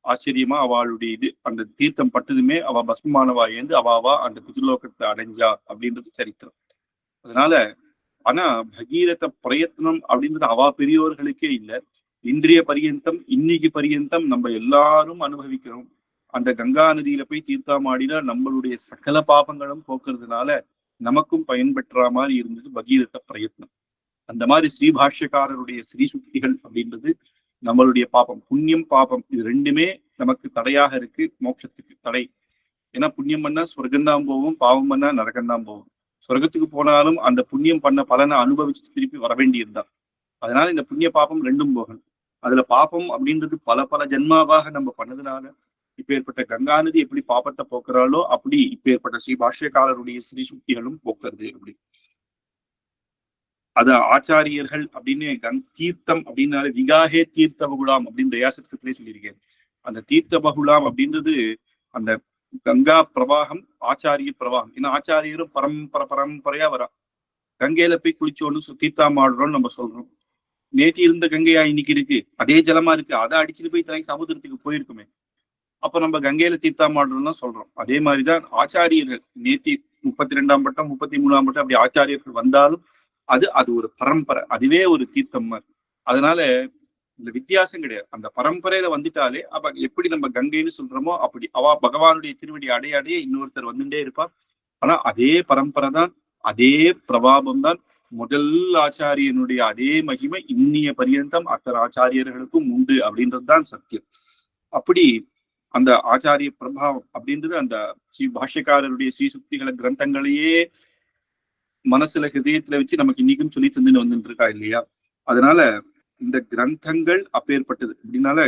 Speaker 1: ஆச்சரியமா அவளுடைய அந்த தீர்த்தம் பட்டதுமே அவ பஸ்மமானவா ஏந்து அவாவா அந்த பிதிர்லோகத்தை அடைஞ்சா அப்படின்றது சரித்திரம். அதனால ஆனா பகீரத பிரயத்னம் அப்படின்றது அவா பெரியோர்களுக்கே இல்லை, இந்திரிய பரியந்தம் இன்னைக்கு பரியந்தம் நம்ம எல்லாரும் அனுபவிக்கிறோம். அந்த கங்கா நதியில போய் தீர்த்தாமாடினா நம்மளுடைய சகல பாபங்களும் போக்குறதுனால நமக்கும் பயன்பெற்ற மாதிரி இருந்தது பகீரத பிரயத்னம். அந்த மாதிரி ஸ்ரீபாஷ்யக்காரருடைய ஸ்ரீ சுக்திகள் அப்படின்றது நம்மளுடைய பாபம், புண்ணியம் பாபம் இது ரெண்டுமே நமக்கு தடையாக இருக்கு, மோட்சத்துக்கு தடை. ஏன்னா புண்ணியம் பண்ணா சொர்க்கம்தான் போகும், பாவம் பண்ணா நரகம்தான் போகும். சொர்க்கத்துக்கு போனாலும் அந்த புண்ணியம் பண்ண பலனை அனுபவிச்சு திருப்பி வர வேண்டியிருந்தான். அதனால இந்த புண்ணிய பாபம் ரெண்டும் போகணும். அதுல பாபம் அப்படின்றது பல பல ஜென்மாவாக நம்ம பண்ணதுனால இப்ப ஏற்பட்ட கங்கா நதி எப்படி பாபத்தை போக்குறாளோ அப்படி இப்ப ஏற்பட்ட ஸ்ரீ பாஷ்யக்காரருடைய ஸ்ரீ சுக்திகளும் போக்குறது. அப்படி அத ஆச்சாரியர்கள் அப்படின்னு தீர்த்தம் அப்படின்னாலே விகாகே தீர்த்த பகுலாம் அப்படின்னு தயாசத்திலே சொல்லியிருக்கேன். அந்த தீர்த்த பகுலாம் அப்படின்றது அந்த கங்கா பிரவாகம், ஆச்சாரிய பிரவாகம். ஏன்னா ஆச்சாரியரும் பரம்பரையா வரா. கங்கையில போய் குளிச்சோன்னு தீர்த்தாமாடுறோம்னு நம்ம சொல்றோம். நேத்தி இருந்த கங்கையா இன்னைக்கு இருக்கு, அதே ஜலமா இருக்கு, அதை அடிச்சுட்டு போய் தனக்கு சமுதிரத்துக்கு போயிருக்குமே, அப்ப நம்ம கங்கையில தீர்த்தாமாடுறோம்னு சொல்றோம். அதே மாதிரிதான் ஆச்சாரியர்கள் நேத்தி 32ஆம் பட்டம் 33ஆம் பட்டம் அப்படி ஆச்சாரியர்கள் வந்தாலும் அது ஒரு பரம்பரை, அதுவே ஒரு தீர்த்தம் மாதிரி. அதனால இந்த வித்தியாசம் கிடையாது. அந்த பரம்பரையில வந்துட்டாலே அப்ப எப்படி நம்ம கங்கைன்னு சொல்றோமோ அப்படி பகவானுடைய திருவடி அடைய அடைய இன்னொருத்தர் வந்துட்டே இருப்பார். ஆனா அதே பரம்பரை தான், அதே பிரபாவம் தான். முதல் ஆச்சாரியனுடைய அதே மகிமை இன்னிய பரியந்தம் அத்தனை ஆச்சாரியர்களுக்கும் உண்டு அப்படின்றது தான் சத்தியம். அப்படி அந்த ஆச்சாரிய பிரபாவம் அப்படின்றது அந்த ஸ்ரீ பாஷ்யக்காரருடைய ஸ்ரீ சுக்திகளை கிரந்தங்களையே மனசுல ஹிருதயத்துல வச்சு நமக்கு இன்னைக்கும் சொல்லி தந்துன்னு வந்துட்டு இருக்கா இல்லையா? அதனால இந்த கிரந்தங்கள் அப்பேற்பட்டது. அப்படின்னால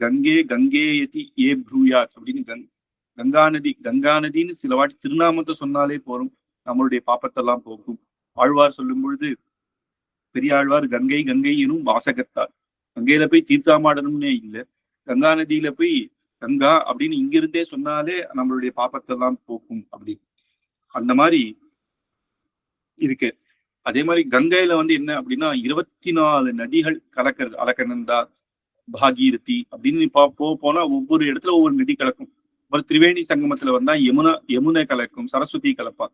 Speaker 1: கங்கே யதி ஏ ப்ரூயாத் அப்படின்னு கங்கா நதின்னு சில வாட்டி திருநாமத்தை சொன்னாலே போறோம், நம்மளுடைய பாப்பத்தெல்லாம் போக்கும். ஆழ்வார் சொல்லும் பொழுது பெரியாழ்வார் கங்கை கங்கை எனும் வாசகத்தார். கங்கையில போய் தீர்த்தாமாடணும்னே இல்லை, கங்கா நதியில போய் கங்கா அப்படின்னு இங்கிருந்தே சொன்னாலே நம்மளுடைய பாப்பத்தெல்லாம் போக்கும். அப்படி அந்த மாதிரி இருக்கு. அதே மாதிரி கங்கையில என்ன அப்படின்னா 24 நதிகள் கலக்கிறது. அலக்கநந்தா, பாகீரதி அப்படின்னு போனா ஒவ்வொரு இடத்துல ஒவ்வொரு நதி கலக்கும். ஒரு திரிவேணி சங்கமத்துல வந்தா யமுனை கலக்கும், சரஸ்வதி கலப்பா.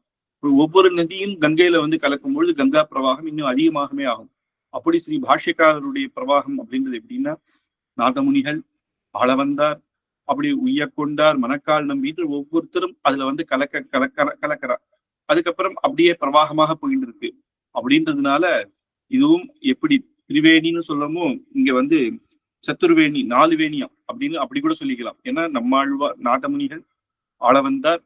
Speaker 1: ஒவ்வொரு நதியும் கங்கையில கலக்கும் பொழுது கங்கா பிரவாகம் இன்னும் அதிகமாகவே ஆகும். அப்படி ஸ்ரீ பாஷ்யக்காரருடைய பிரவாகம் அப்படின்றது எப்படின்னா நாதமுனிகள், ஆளவந்தார், அப்படி உய்யக்கொண்டார், மணக்கால் நம்பிட்டு ஒவ்வொருத்தரும் அதுல கலக்கிறார். அதுக்கப்புறம் அப்படியே பிரவாகமாக போயிட்டு இருக்கு. அப்படின்றதுனால இதுவும் எப்படி திரிவேணின்னு சொல்லமோ இங்க சத்துர்வேணி 4 வேணியம் அப்படின்னு அப்படி கூட சொல்லிக்கலாம். ஏன்னா நம்மாழ்வார், நாதமுனிகள், ஆளவந்தார்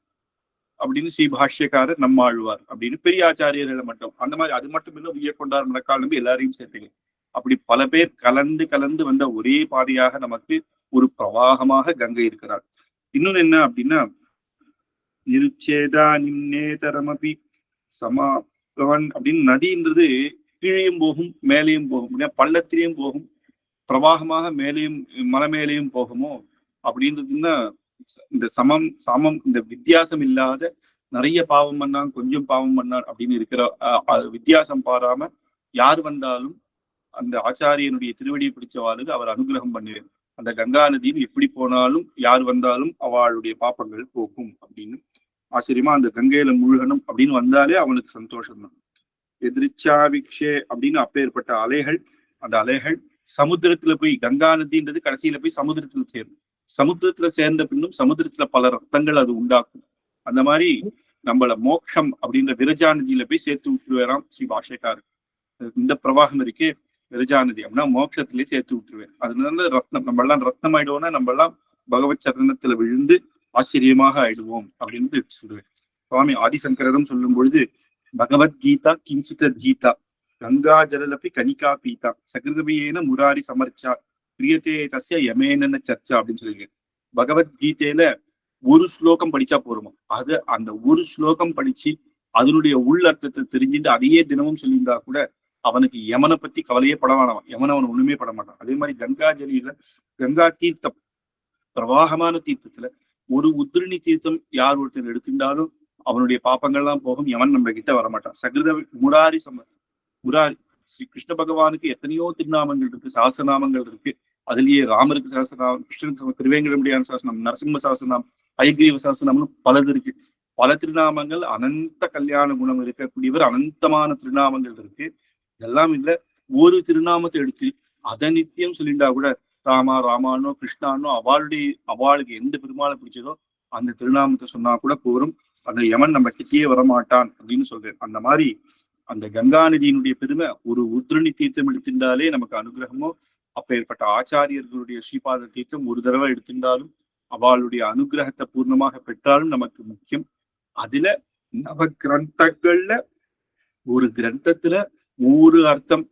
Speaker 1: அப்படின்னு ஸ்ரீ பாஷ்யக்காரர், நம்மாழ்வார் அப்படின்னு பெரிய ஆச்சாரியர்களை மட்டும் அந்த மாதிரி அது மட்டும் இல்லை, உய்யக்கொண்டார், மணக்கால் நம்பி எல்லாரையும் சேர்த்துக்கலாம். அப்படி பல பேர் கலந்து வந்த ஒரே பாதையாக நமக்கு ஒரு பிரவாகமாக கங்கை இருக்கிறார். இன்னொன்னு என்ன அப்படின்னா நிருச்சேதா நின்னேதரமபி சமாபவன் அப்படின்னு நதின்றது கீழையும் போகும் மேலையும் போகும், பள்ளத்திலையும் போகும், பிரவாகமாக மேலையும் மலை மேலையும் போகுமோ அப்படின்றதுன்னா இந்த சமம் இந்த வித்தியாசம் இல்லாத நிறைய பாவம் பண்ணான் கொஞ்சம் பாவம் பண்ணான் அப்படின்னு இருக்கிற வித்தியாசம் பாராம யார் வந்தாலும் அந்த ஆச்சாரியனுடைய திருவடியை பிடிச்சவாளுக்கு அவர் அனுகிரகம் பண்ணுவேன். அந்த கங்கா நதியில் எப்படி போனாலும் யார் வந்தாலும் அவளுடைய பாப்பங்கள் போக்கும் அப்படின்னு ஆச்சரியமா அந்த கங்கையில முழுகணும் அப்படின்னு வந்தாலே அவனுக்கு சந்தோஷம்தான். எதிர்ச்சாவிக்ஷே அப்படின்னு அப்பேற்பட்ட அலைகள், அந்த அலைகள் சமுத்திரத்துல போய் கங்கா நதின்றது கடைசியில போய் சமுத்திரத்துல சேரும். சமுத்திரத்துல சேர்ந்த பின்னும் சமுத்திரத்துல பல ரத்தங்கள் அது உண்டாக்கும். அந்த மாதிரி நம்மள மோட்சம் அப்படின்ற விரஜா நதியில போய் சேர்த்து விட்டுருவாராம் ஸ்ரீ பாஷ்யக்காரர். இந்த பிரவாகம் இருக்கே விரஜா நதி அப்படின்னா மோட்சத்திலேயே சேர்த்து விட்டுருவேன். அதனால ரத்னம் நம்ம எல்லாம் ரத்னம் ஆயிடுவோம்னா நம்ம எல்லாம் பகவத் சரணத்துல விழுந்து ஆச்சரியமாக ஆயிடுவோம் அப்படின்னு சொல்லுவேன். சுவாமி ஆதிசங்கரரும் சொல்லும் பொழுது பகவத்கீதா கிஞ்சித கீதா கங்கா ஜலலபி கணிகா பீதா சகிருதபியேன முராரி சமர்ச்சா பிரியத்தே தஸ்ய யமேன சர்ச்சா அப்படின்னு சொல்லியிருக்கேன். பகவத்கீதையில ஒரு ஸ்லோகம் படிச்சா போருமா, அது அந்த ஒரு ஸ்லோகம் படிச்சு அதனுடைய உள்ளர்த்தத்தை தெரிஞ்சுட்டு அதையே தினமும் சொல்லியிருந்தா கூட அவனுக்கு யமனை பத்தி கவலையே பட வேணாம், யமன் அவன் ஒண்ணுமே பட மாட்டான். அதே மாதிரி கங்கா ஜலியில கங்கா தீர்த்தம் பிரவாகமான தீர்த்தத்துல ஒரு உத்ரணி தீர்த்தம் யார் ஒருத்தர் எடுத்துட்டாலும் அவனுடைய பாப்பங்கள்லாம் போகும், யமன் நம்ம கிட்ட வரமாட்டான். சகிருத முராரி முராரி ஸ்ரீ கிருஷ்ண பகவானுக்கு எத்தனையோ திருநாமங்கள் இருக்கு, சஹஸ்ரநாமங்கள் இருக்கு. அதுலயே ராமருக்கு சஹஸ்ரநாமம், கிருஷ்ணனுக்கு திருவேங்கடமுடியான சஹஸ்ரநாமம், நரசிம்ம சஹஸ்ரநாமம், ஐகிரீவ சஹஸ்ரநாமம் பலது இருக்கு. பல திருநாமங்கள், அனந்த கல்யாண குணம் இருக்கக்கூடியவர், அனந்தமான திருநாமங்கள் இருக்கு. இதெல்லாம் இல்ல ஒரு திருநாமத்தை எடுத்து அதை நித்தியம் சொல்லிண்டா கூட ராமானோ கிருஷ்ணானோ அவளுக்கு எந்த பெருமாளை பிடிச்சதோ அந்த திருநாமத்தை சொன்னா கூட போரும், அந்த யமன் நம்ம கிட்டேயே வரமாட்டான் அப்படின்னு சொல்றேன். அந்த மாதிரி அந்த கங்கா நதியினுடைய பெருமை ஒரு உத்ரணி தீர்த்தம் எடுத்திருந்தாலே நமக்கு அனுகிரகமோ, அப்ப ஏற்பட்ட ஆச்சாரியர்களுடைய ஸ்ரீபாத தீர்த்தம் ஒரு தடவை எடுத்திருந்தாலும் அவளுடைய அனுகிரகத்தை பூர்ணமாக பெற்றாலும் நமக்கு முக்கியம். அதுல நவ கிரந்தங்கள்ல ஒரு கிரந்தத்துல ஒரு அர்த்தம்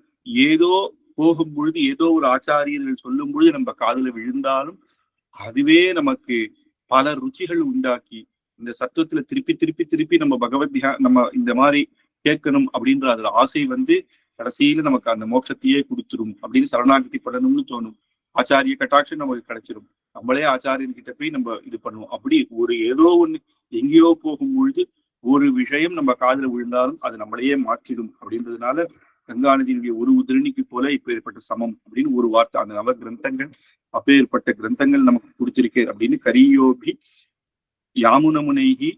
Speaker 1: ஏதோ போகும் பொழுது ஏதோ ஒரு ஆச்சாரியர்கள் சொல்லும் பொழுது நம்ம காதுல விழுந்தாலும் அதுவே நமக்கு பல ருச்சிகள் உண்டாக்கி இந்த சத்துவத்துல திருப்பி திருப்பி திருப்பி நம்ம பகவத்யா நம்ம இந்த மாதிரி கேட்கணும் அப்படின்ற அதுல ஆசை கடைசியில நமக்கு அந்த மோட்சத்தையே கொடுத்துரும் அப்படின்னு சரணாகதி பண்ணணும்னு தோணும். ஆச்சாரிய கட்டாட்சம் நமக்கு கிடைச்சிரும். நம்மளே ஆச்சாரியன் கிட்ட போய் நம்ம இது பண்ணுவோம். அப்படி ஒரு ஏதோ ஒண்ணு எங்கேயோ போகும் பொழுது ஒரு விஷயம் நம்ம காதுல விழுந்தாலும் அது நம்மளையே மாற்றிடும். அப்படின்றதுனால கங்கா நதியினுடைய ஒரு உதிரணிக்கு போல இப்ப ஏற்பட்ட சமம் அப்படின்னு ஒரு வார்த்தை அந்த நவ கிரந்தங்கள் அப்பேற்பட்ட கிரந்தங்கள் நமக்கு கொடுத்திருக்கே அப்படின்னு கரியோபி யாமுனமுனைகி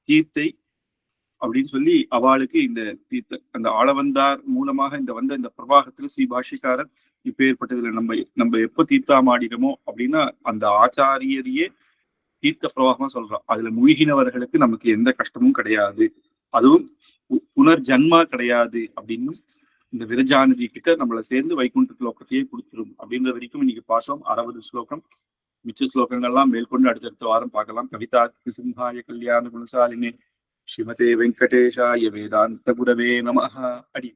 Speaker 1: தீர்த்தை அப்படின்னு சொல்லி அவளுக்கு இந்த தீர்த்த அந்த ஆளவந்தார் மூலமாக இந்த பிரவாகத்துல ஸ்ரீ பாஷ்யக்காரர் இப்ப ஏற்பட்டதுல நம்ம எப்ப தீர்த்தாமாடினமோ அப்படின்னா அந்த ஆச்சாரியரையே தீர்த்த பிரவாகமா சொல்றோம். அதுல மூழ்கினவர்களுக்கு நமக்கு எந்த கஷ்டமும் கிடையாது, அதுவும் புனர்ஜன்மா கிடையாது அப்படின்னு இந்த விரஜாநதி கிட்ட நம்மளை சேர்ந்து வைகுண்ட லோகத்தையே கொடுத்துரும் அப்படின்ற வரைக்கும் இன்னைக்கு பார்த்தோம். 60 ஸ்லோகம். மிச்ச ஸ்லோகங்கள்லாம் மேற்கொண்டு அடுத்தடுத்த வாரம் பார்க்கலாம். கவிதா சிம்ஹாய கல்யாண குணசாலினே ஸ்ரீமதே வெங்கடேஷாய வேதாந்த குரவே நமஹ. அடி.